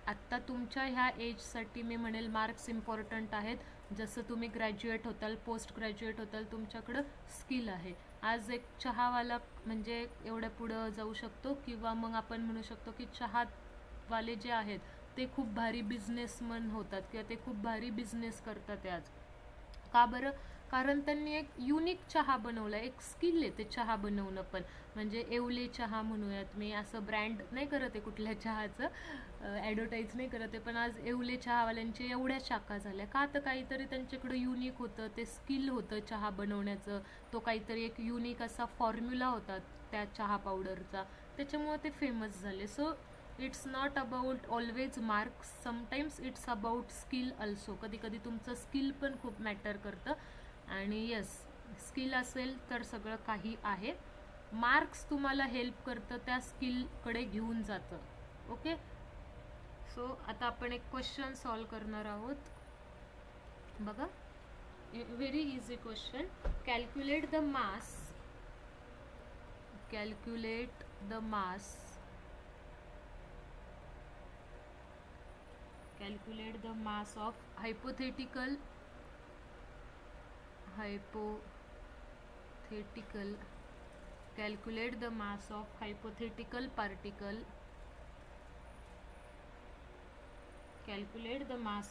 आत्ता तुमच्या ह्या एजसाठी मी म्हणेल मार्क्स इम्पॉर्टंट आहेत. जसं तुम्ही ग्रॅज्युएट होताल, पोस्ट ग्रॅज्युएट होताल, तुमच्याकडं स्किल आहे. आज एक चहावाला म्हणजे एवढ्या पुढं जाऊ शकतो, किंवा मग आपण म्हणू शकतो की चहावाले जे आहेत ते खूप भारी बिझनेसमन होतात, किंवा ते खूप भारी बिझनेस करतात आज. का बरं, कारण त्यांनी एक युनिक चहा बनवला, एक स्किल आहे ते चहा बनवणं. पण म्हणजे येवले चहा म्हणूयात, मी असं ब्रँड नाही करत आहे कुठल्या चहाचं, ॲडव्हर्टाईज नाही करत आहे, पण आज येवले चहावाल्यांची एवढ्या शाखा झाल्या का, तर काहीतरी त्यांच्याकडं युनिक होतं, ते स्किल होतं चहा बनवण्याचं. तो काहीतरी एक युनिक असा फॉर्म्युला होता त्या चहा पावडरचा, त्याच्यामुळे ते फेमस झाले. So it's not about always marks, sometimes it's about skill also. कधी कधी तुमचं स्किल पण खूप मॅटर करतं. आणि येस, स्किल असेल तर सगळं काही आहे. मार्क्स तुम्हाला हेल्प करतं, त्या स्किलकडे घेऊन जातं. ओके, सो आता आपण एक क्वेश्चन सॉल्व करणार आहोत. बघा, very easy question. Calculate the mass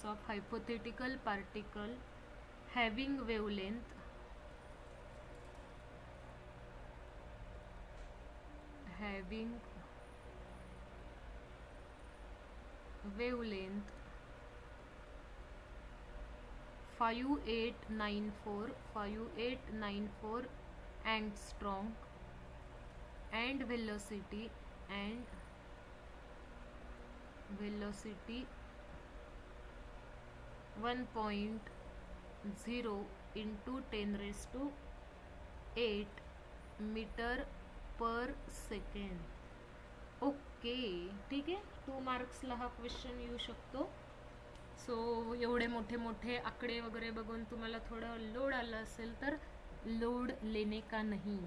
of hypothetical particle having wavelength 5894 angstrom and velocity 1.0 into 10⁸ metre per second. Okay, ठीक आहे. 2 मार्क्सला हा क्वेश्चन येऊ शकतो. सो एवढे मोठे मोठे आकडे वगैरे बघून तुम्हाला थोडं लोड आलं असेल तर लोड लेने का नहीं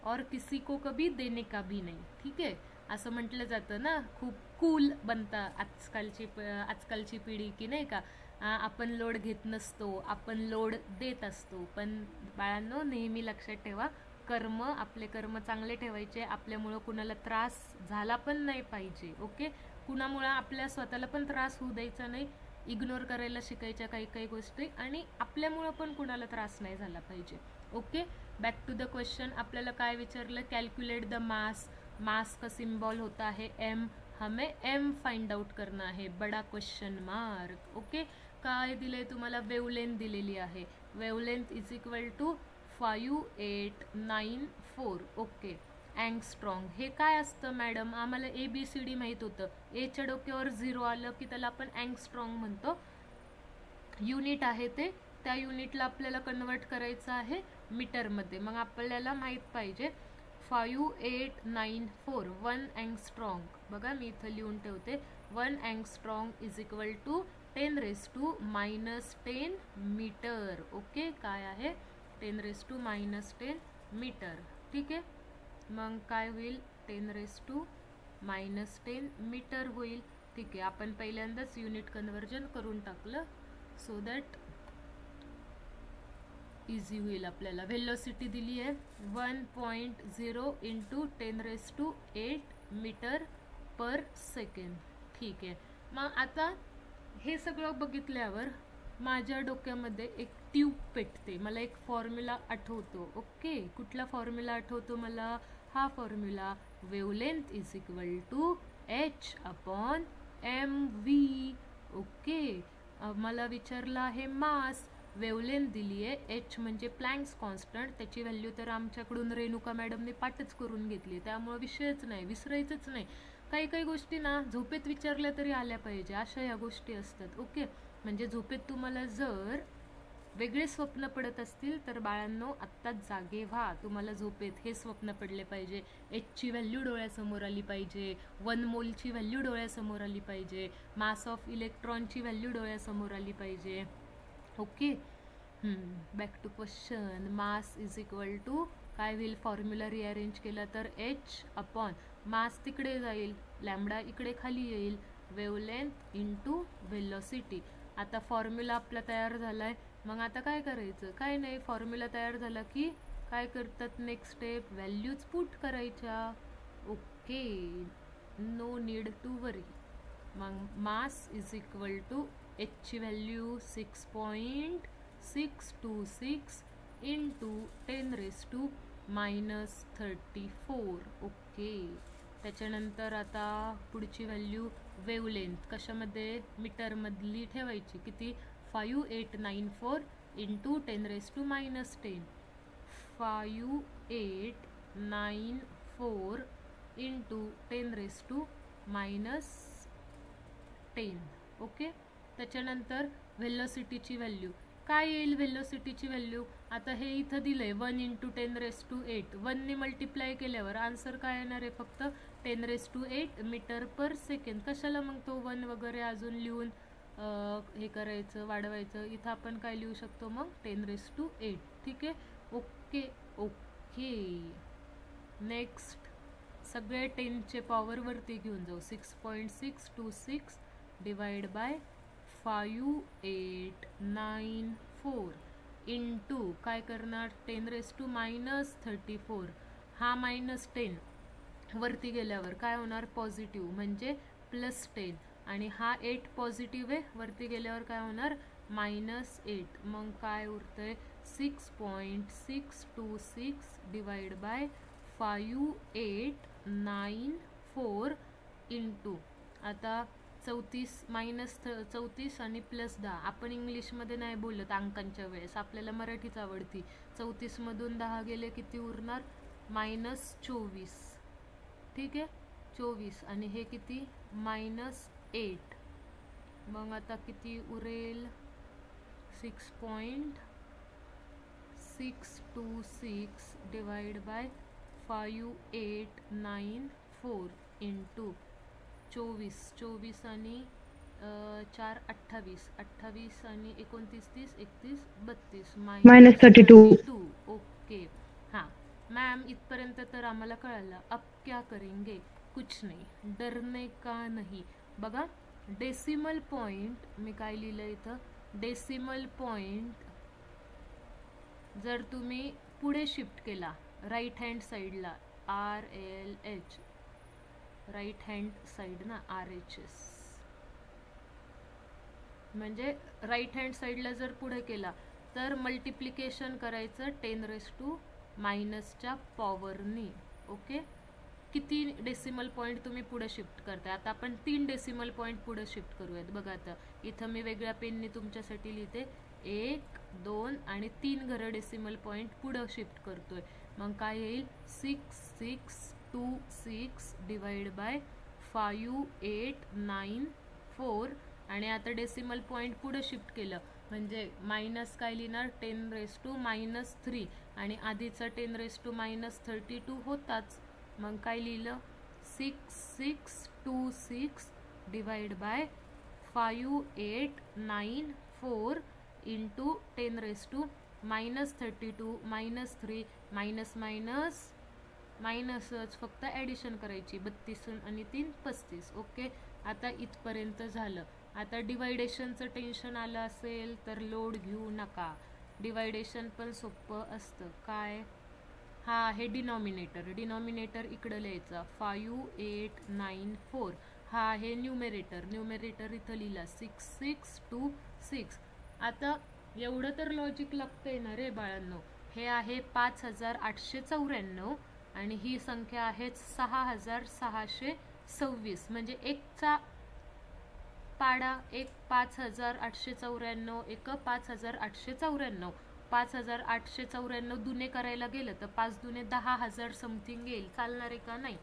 और किसी को कभी देने का भी नहीं. ठीक आहे, असं म्हटलं जातं ना, खूप कूल बनतं आजकालची पिढी की नाही का. आपण लोड घेत नसतो, आपण लोड देत असतो. पण बाळांनो, नेहमी लक्षात ठेवा, आपले कर्म चांगले ठेवायचे. आपल्यामुळं कुणाला त्रास झाला पण नाही पाहिजे. ओके, कुणामुळं आपल्या स्वतःला पण त्रास होऊ द्यायचा नाही. इग्नोर करायला शिकायच्या काही गोष्टी, आणि आपल्यामुळं पण कुणाला त्रास नाही झाला पाहिजे. Okay, back to the question. आपल्याला काय विचारलं? Calculate the mass. मास का सिंबल होता है एम. हमें एम फाइंड आउट करना है, बड़ा क्वेश्चन मार्क. ओके, काय दिलंय तुम्हाला? वेवलेंथ दिलेली आहे. Wavelength is equal to 5894. Okay, angstrom हे काय असतं मॅडम? आम्हाला ABCD माहीत होतं. एच्या डोक्यावर 0 आलं की त्याला आपण अँगस्ट्रॉंग म्हणतो. युनिट आहे ते, त्या युनिटला आपल्याला कन्वर्ट करायचं आहे मीटरमध्ये. मग आपल्याला माहीत पाहिजे 5894 1 अँगस्ट्रॉंग. बघा, मी इथं लिहून ठेवते. 1 angstrom is equal to 10⁻⁻10 metre. Okay, काय आहे? 10⁻⁻10 मीटर. ठीक आहे, मग काय होईल? 10⁻⁻10 मीटर होईल. ठीक आहे, आपण पहिल्यांदाच युनिट कन्वर्जन करून टाकलं, सो दॅट इझी होईल आपल्याला. व्हेलोसिटी दिली आहे 1.0 इंटू 10⁸ मीटर पर सेकंड. ठीक आहे, मग आता हे सगळं बघितल्यावर माझ्या डोक्यामध्ये एक ट्यूब पेटते. मला एक फॉर्म्युला आठवतो. ओके, कुठला फॉर्म्युला आठवतो मला? हा formula, wavelength is equal to H/mv. Okay, मला विचारलं आहे मास. वेवलेंथ दिली आहे H म्हणजे प्लँक्स कॉन्स्टंट. त्याची व्हॅल्यू तर आमच्याकडून रेणुका मॅडमने पाठच करून घेतली, त्यामुळे विषयच नाही, विसरायचंच नाही. काही गोष्टी ना झोपेत विचारल्या तरी आल्या पाहिजे, अशा ह्या गोष्टी असतात. ओके, म्हणजे झोपेत तुम्हाला जर वेगळे स्वप्न पडत असतील तर बाळांनो आत्ताच जागे व्हा. तुम्हाला झोपेत हे स्वप्न पडले पाहिजे, Hची व्हॅल्यू डोळ्यासमोर आली पाहिजे, 1 मोलची व्हॅल्यू डोळ्यासमोर आली पाहिजे, मास ऑफ इलेक्ट्रॉनची व्हॅल्यू डोळ्यासमोर आली पाहिजे. Okay, back to question. Mass is equal to काय होईल? फॉर्म्युला रिअरेंज केला तर H/ मास तिकडे जाईल, लॅम्बडा इकडे खाली येईल, वेवलेंथ इंटू व्हेलॉसिटी. आता फॉर्म्युला आपला तयार झाला आहे. मग आता काय करायचं? काय नाही, फॉर्म्युला तयार झाला की काय करतात? नेक्स्ट स्टेप, व्हॅल्यूज पुट करायच्या. Okay, no need to worry. मग मास इज इक्वल टू Hची व्हॅल्यू 6.626 इंटू 10⁻⁻34. ओके, त्याच्यानंतर आता पुढची व्हॅल्यू वेवलेंथ कशामध्ये? मीटरमधली ठेवायची. किती? 5894 इंटू 10⁻⁻10. 5894 इंटू 10⁻⁻10 -10. ओके, त्याच्यानंतर व्हेलोसिटीची व्हॅल्यू काय येईल? व्हेलोसिटीची व्हॅल्यू आता हे इथं दिलंय 1 × 10⁸. 1ने मल्टिप्लाय केल्यावर आन्सर काय येणार आहे? फक्त 10⁸ मीटर पर सेकंड. कशाला मग तो 1 वगैरे अजून लिहून हे करायचं, वाढवायचं? इथं आपण काय लिहू शकतो मग? 10⁸. ठीक आहे, ओके ओके. नेक्स्ट सगळे 10चे पॉवर वरती घेऊन जाऊ. 6.626 डिवाइड बाय 5894 इंटू काय करणार? 10⁻⁻34. हा -10 वरती गेल्यावर काय होणार? पॉझिटिव्ह, म्हणजे +10. आणि हा 8 पॉझिटिव्ह आहे, वरती गेल्यावर काय होणार? -8. मग काय उरतंय? 6.626 डिवाइड बाय 5894 इंटू आता 34 आणि +10. आपण इंग्लिशमध्ये नाही बोलत अंकांच्या वेळेस, आपल्याला मराठीच आवडती. 34 मधून 10 गेले किती उरणार? -24. ठीक आहे, 24. आणि हे किती? -8. मग आता किती उरेल? 6.626 डिवाइड बाय 5894 इंटू 24 आणि 4 28. 28 आणि 29 30 31 32 -32. ओके. हाँ मैम, इथपर्यंत तर आम्हाला कळालं. अब क्या करेंगे? कुछ नहीं, डरने का नहीं. बघा, डेसिमल पॉइंट मी काय लिहिलं इथं? डेसिमल पॉइंट जर तुम्ही पुढे शिफ्ट केला राईट हँड साईडला, RLH राईट हँड साईड ना, RHS म्हणजे राईट हँड साईडला जर पुढे केला तर मल्टिप्लिकेशन करायचं 10⁻⁻ पॉवरनी. ओके, किती डेसिमल पॉईंट तुम्ही पुढे शिफ्ट करताय? आता आपण 3 डेसिमल पॉईंट पुढे शिफ्ट करूयात. बघा आता इथं मी वेगळ्या पेननी तुमच्यासाठी लिहिते. 1 2 आणि 3 घरं डेसिमल पॉईंट पुढे शिफ्ट करतोय. मग काय येईल? 6626 डिवाइड बाय 5894. आणि आता डेसिमल पॉईंट पुढे शिफ्ट केलं म्हणजे मायनस काय लिहिणार? 10⁻³ आणि आधीचा 10⁻32 होताच. मग काय लिहिलं? 6626 डिवाइड बाय 5894 इंटू 10⁻32 -3 मायनसच फक्त ॲडिशन करायची. 32 आणि 3 35. ओके, आता इथपर्यंत झालं. आता डिवायडेशनचं टेन्शन आलं असेल तर लोड घेऊ नका. डिवायडेशन पण सोपं असतं. काय? हा आहे डिनॉमिनेटर इकडं लिहायचा 5894. हा आहे न्यूमेरेटर इथं लिहिला 6626. आता एवढं तर लॉजिक लागतंय ना रे बाळांनो. हे आहे 5894 आणि ही संख्या आहे 6626. म्हणजे एकचा पाडा, एक 5894, एक 5894. 5894 दुने करायला गेलं तर 5 दुने 10,000 समथिंग येईल. चालणार आहे का? नाही.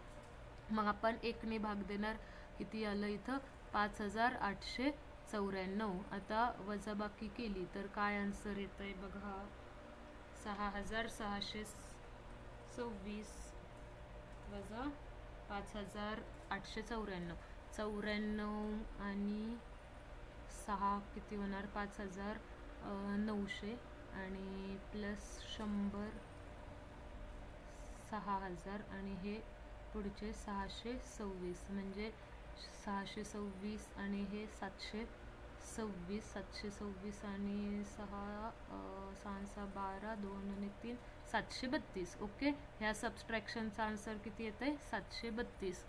मग आपण 1ने भाग देणार. किती आलं इथं? 5894. आता वजाबाकी केली तर काय आन्सर येत आहे बघा? 6626 वजा 5894. 94 आणि 6 किती होणार? 5900 आणि +100 6000 आणि हे पुढचे 626 म्हणजे 626 आणि हे 726 आणि 6 6 12 2 आणि 3 732. ओके, ह्या सबस्ट्रॅक्शनचा आन्सर किती येत आहे? 732.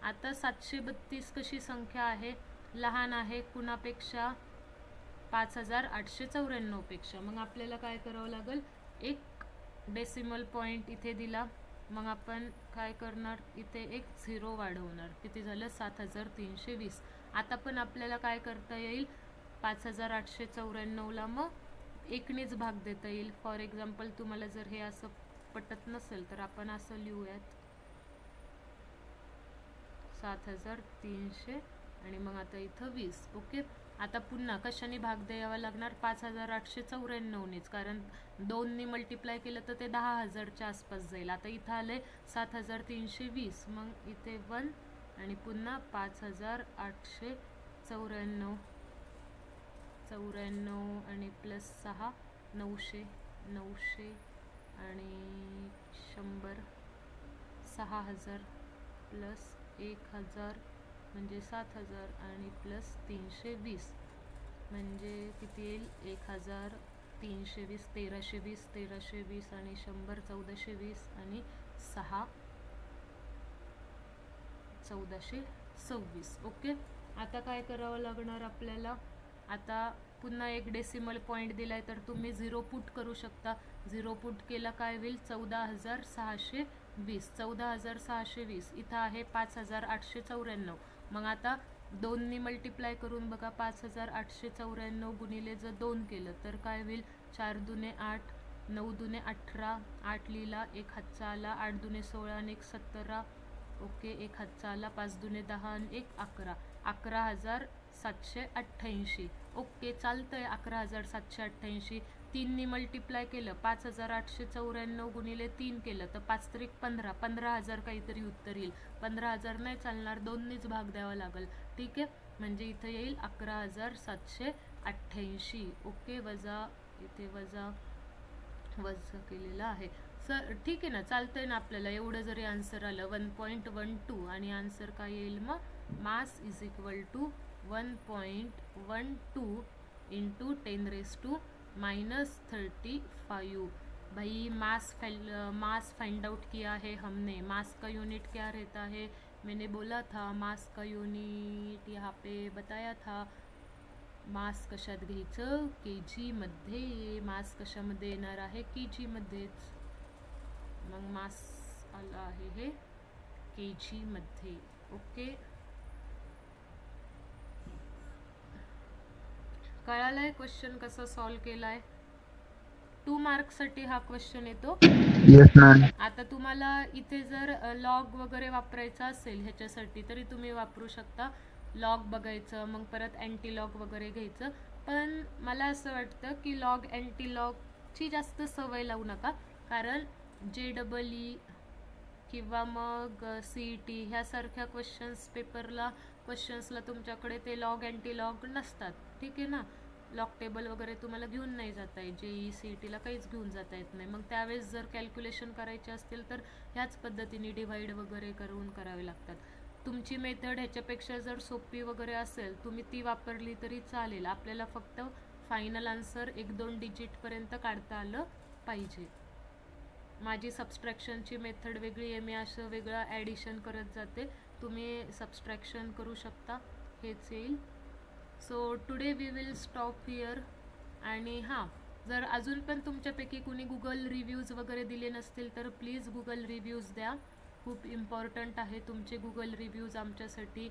आता 732 कशी संख्या आहे? लहान आहे कुणापेक्षा? 5894 पेक्षा. मग आपल्याला काय करावं लागेल? एक डेसिमल पॉईंट इथे दिला, मग आपण काय करणार? इथे एक 0 वाढवणार. किती झालं? 7320. आता पण आपल्याला काय करता येईल? 5894ला मग 1नेच भाग देता येईल. फॉर एक्झाम्पल तुम्हाला जर हे असं पटत नसेल तर आपण असं लिहूयात 7300 आणि मग आता इथं 20. ओके, आता पुन्हा कशाने भाग द्यावा लागणार? 5894नेच, कारण 2ने मल्टिप्लाय केलं तर ते 10,000च्या आसपास जाईल. आता इथं आले 7320, मग इथे 1 आणि पुन्हा 5894 आणि प्लस 6 900 आणि 100 6000 प्लस 1000 म्हणजे 7000 आणि प्लस 320 म्हणजे किती येईल? 1320, 1320 आणि 100 1420 आणि 6 1426. ओके, आता काय करावं लागणार आपल्याला? आता पुन्हा एक डेसिमल पॉईंट दिलाय तर तुम्ही 0 पुट करू शकता. 0 पुट केला काय होईल? 14620. 14620 इथं आहे 5894. मग आता 2ने मल्टिप्लाय करून बघा. 5894 गुणिले जर 2 केलं तर काय होईल? 4 दुने 8, 9 दुने 18, 8 लिहिला, 1 हातचा आला, 8 दुने 16 आणि 1 17. ओके, 1 हातचा आला, 5 दुने 10 आणि 1 11. 11788. ओके, चालतंय. 11788 3ने मल्टिप्लाय केलं. 5894 गुणिले 3 केलं तर 5 त्रिक 15, 15,000 काहीतरी उत्तर येईल. 15,000 नाही चालणार, 2नेच भाग द्यावा लागेल. ठीक आहे, म्हणजे इथं येईल 11788. ओके, वजा इथे वजा केलेलं आहे. सर ठीक आहे ना, चालतंय ना आपल्याला. एवढं जरी आन्सर आलं 1.12 आणि आन्सर काय येईल मग? Mass is equal to 1.12 into 10⁻⁻35. भाई मास फाइंड आउट किया है हमने. मास का यूनिट क्या रहता है? मैंने बोला था मास का यूनिट यहाँ पे बताया था. मास कशात घ्यायचं? kg मध्ये. मास कशामध्ये येणार आहे? kg मध्येच. मग मास आला आहे हे kg मध्ये. ओके, कळालंय क्वेश्चन कसा सॉल्व केलाय? 2 मार्क्ससाठी हा क्वेश्चन येतो. Yes ma'am. आता तुम्हाला इथे जर लॉग वगैरे वापरायचा असेल ह्याच्यासाठी तरी तुम्ही वापरू शकता. लॉग बघायचं, मग परत अँटी लॉग वगैरे घ्यायचं. पण मला असं वाटतं की लॉग अँटी लॉगची जास्त सवय लावू नका, कारण JEE किंवा मग CET ह्यासारख्या क्वेश्चन्सला तुमच्याकडे ते लॉग अँटी लॉग नसतात. ठीक आहे ना, लॉग टेबल वगैरे तुम्हाला घेऊन नाही जाता येत. JEE CETला काहीच घेऊन जाता येत नाही. मग त्यावेळेस जर कॅल्क्युलेशन करायचे असतील तर ह्याच पद्धतीने डिवाइड वगैरे करून करावे लागतात. तुमची मेथड ह्याच्यापेक्षा जर सोपी वगैरे असेल, तुम्ही ती वापरली तरी चालेल. आपल्याला फक्त फायनल आन्सर 1-2 डिजिटपर्यंत काढता आलं पाहिजे. माझी सबस्ट्रॅक्शनची मेथड वेगळी आहे. मी असं वेगळं ॲडिशन करत जाते. तुम्ही सबस्ट्रॅक्शन करू शकता, हेच येईल. So today we will stop here. आणि हां, जर अजून पण तुमच्यापैकी कुणी गुगल रिव्ह्यूज वगैरे दिले नसतील तर प्लीज गुगल रिव्ह्यूज द्या. खूप इम्पॉर्टंट आहे तुमचे गुगल रिव्ह्यूज आमच्यासाठी.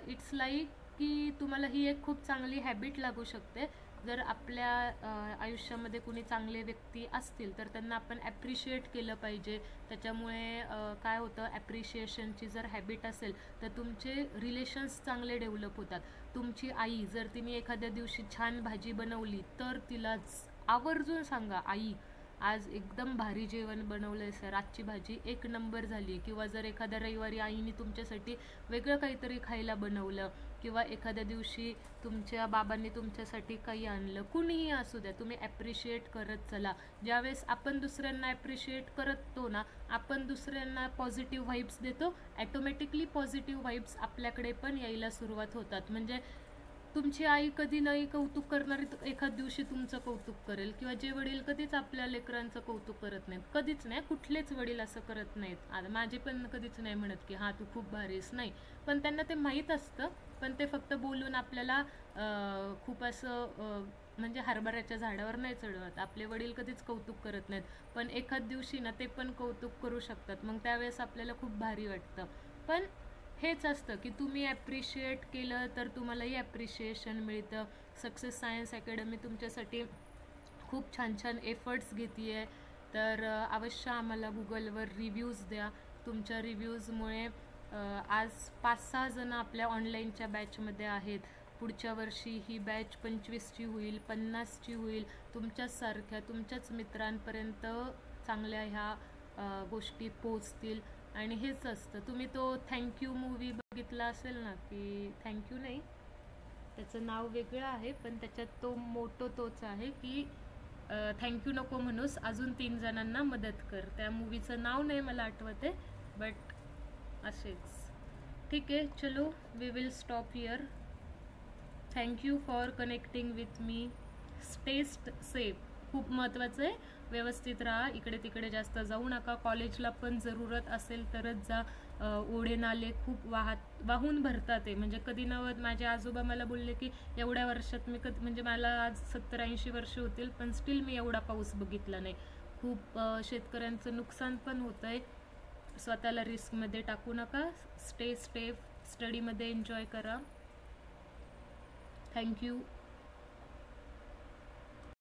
इट्स लाईक की तुम्हाला ही एक खूप चांगली हॅबिट लागू शकते. जर आपल्या आयुष्यामध्ये कुणी चांगले व्यक्ती असतील तर त्यांना आपण ॲप्रिशिएट केलं पाहिजे. त्याच्यामुळे काय होतं, ॲप्रिशिएशनची जर हॅबिट असेल तर तुमचे रिलेशन्स चांगले डेव्हलप होतात. तुमची आई जर तिने एखाद्या दिवशी छान भाजी बनवली तर तिलाच आवर्जून सांगा, आई आज एकदम भारी जेवण बनवलं आहे सर, आजची भाजी 1 नंबर झाली. किंवा जर एखाद्या रविवारी आईने तुमच्यासाठी वेगळं काहीतरी खायला बनवलं, किंवा एखाद्या दिवशी तुमच्या बाबांनी तुमच्यासाठी काही आणलं, कुणीही असू द्या, तुम्ही ॲप्रिशिएट करत चला. ज्यावेळेस आपण दुसऱ्यांना ॲप्रिशिएट करतो ना, आपण दुसऱ्यांना पॉझिटिव्ह व्हाइब्स देतो. ॲटोमॅटिकली पॉझिटिव्ह व्हाइब्स आपल्याकडे पण यायला सुरुवात होतात. म्हणजे तुमची आई कधी नाही कौतुक करणारी एखाद दिवशी तुमचं कौतुक करेल. किंवा जे वडील कधीच आपल्या लेकरांचं कौतुक करत नाहीत, कधीच नाही, कुठलेच वडील असं करत नाहीत. आता माझे पण कधीच नाही म्हणत की हां तू खूप भारीस, नाही. पण त्यांना ते माहीत असतं, पण ते फक्त बोलून आपल्याला खूप असं म्हणजे हरभऱ्याच्या झाडावर नाही चढवत. आपले वडील कधीच कौतुक करत नाहीत, पण एखाद दिवशी ना ते पण कौतुक करू शकतात. मग त्यावेळेस आपल्याला खूप भारी वाटतं. पण हेच असतं की तुम्ही ॲप्रिशिएट केलं तर तुम्हालाही ॲप्रिशिएशन मिळतं. सक्सेस सायन्स अकॅडमी तुमच्यासाठी खूप छान छान एफर्ट्स घेते आहे. तर अवश्य आम्हाला गुगलवर रिव्ह्यूज द्या. तुमच्या रिव्ह्यूजमुळे आज 5-6 जण आपल्या ऑनलाईनच्या बॅचमध्ये आहेत. पुढच्या वर्षी ही बॅच 25ची होईल, 50ची होईल. तुमच्यासारख्या तुमच्याच मित्रांपर्यंत चांगल्या ह्या गोष्टी पोचतील. आणि हेच असतं. तुम्ही तो थँक्यू मूवी बघितला असेल ना, की थँक्यू नाही, त्याचं नाव वेगळं आहे, पण त्याच्यात तो मोटो तोच आहे की थँक्यू नको म्हणूस, अजून 3 जणांना मदत कर. त्या मूवीचं नाव नाही मला आठवत आहे, बट असेच. ठीक आहे, चलो we will stop here. Thank you for connecting with me. Stay safe, खूप महत्त्वाचं आहे. व्यवस्थित राहा, इकडे तिकडे जास्त जाऊ नका. कॉलेजला पण जरूरत असेल तरच जा. ओढे नाले खूप वाहून भरतात आहे. म्हणजे कधी नव्हत माझे आजोबा मला बोलले की एवढ्या वर्षात मी म्हणजे मला आज 70-80 वर्ष होतील, पण स्टील मी एवढा पाऊस बघितला नाही. खूप शेतकऱ्यांचं नुकसान पण होतं आहे. स्वतःला रिस्कमध्ये टाकू नका. स्टे सेफ, स्टडीमध्ये एन्जॉय करा. थँक्यू.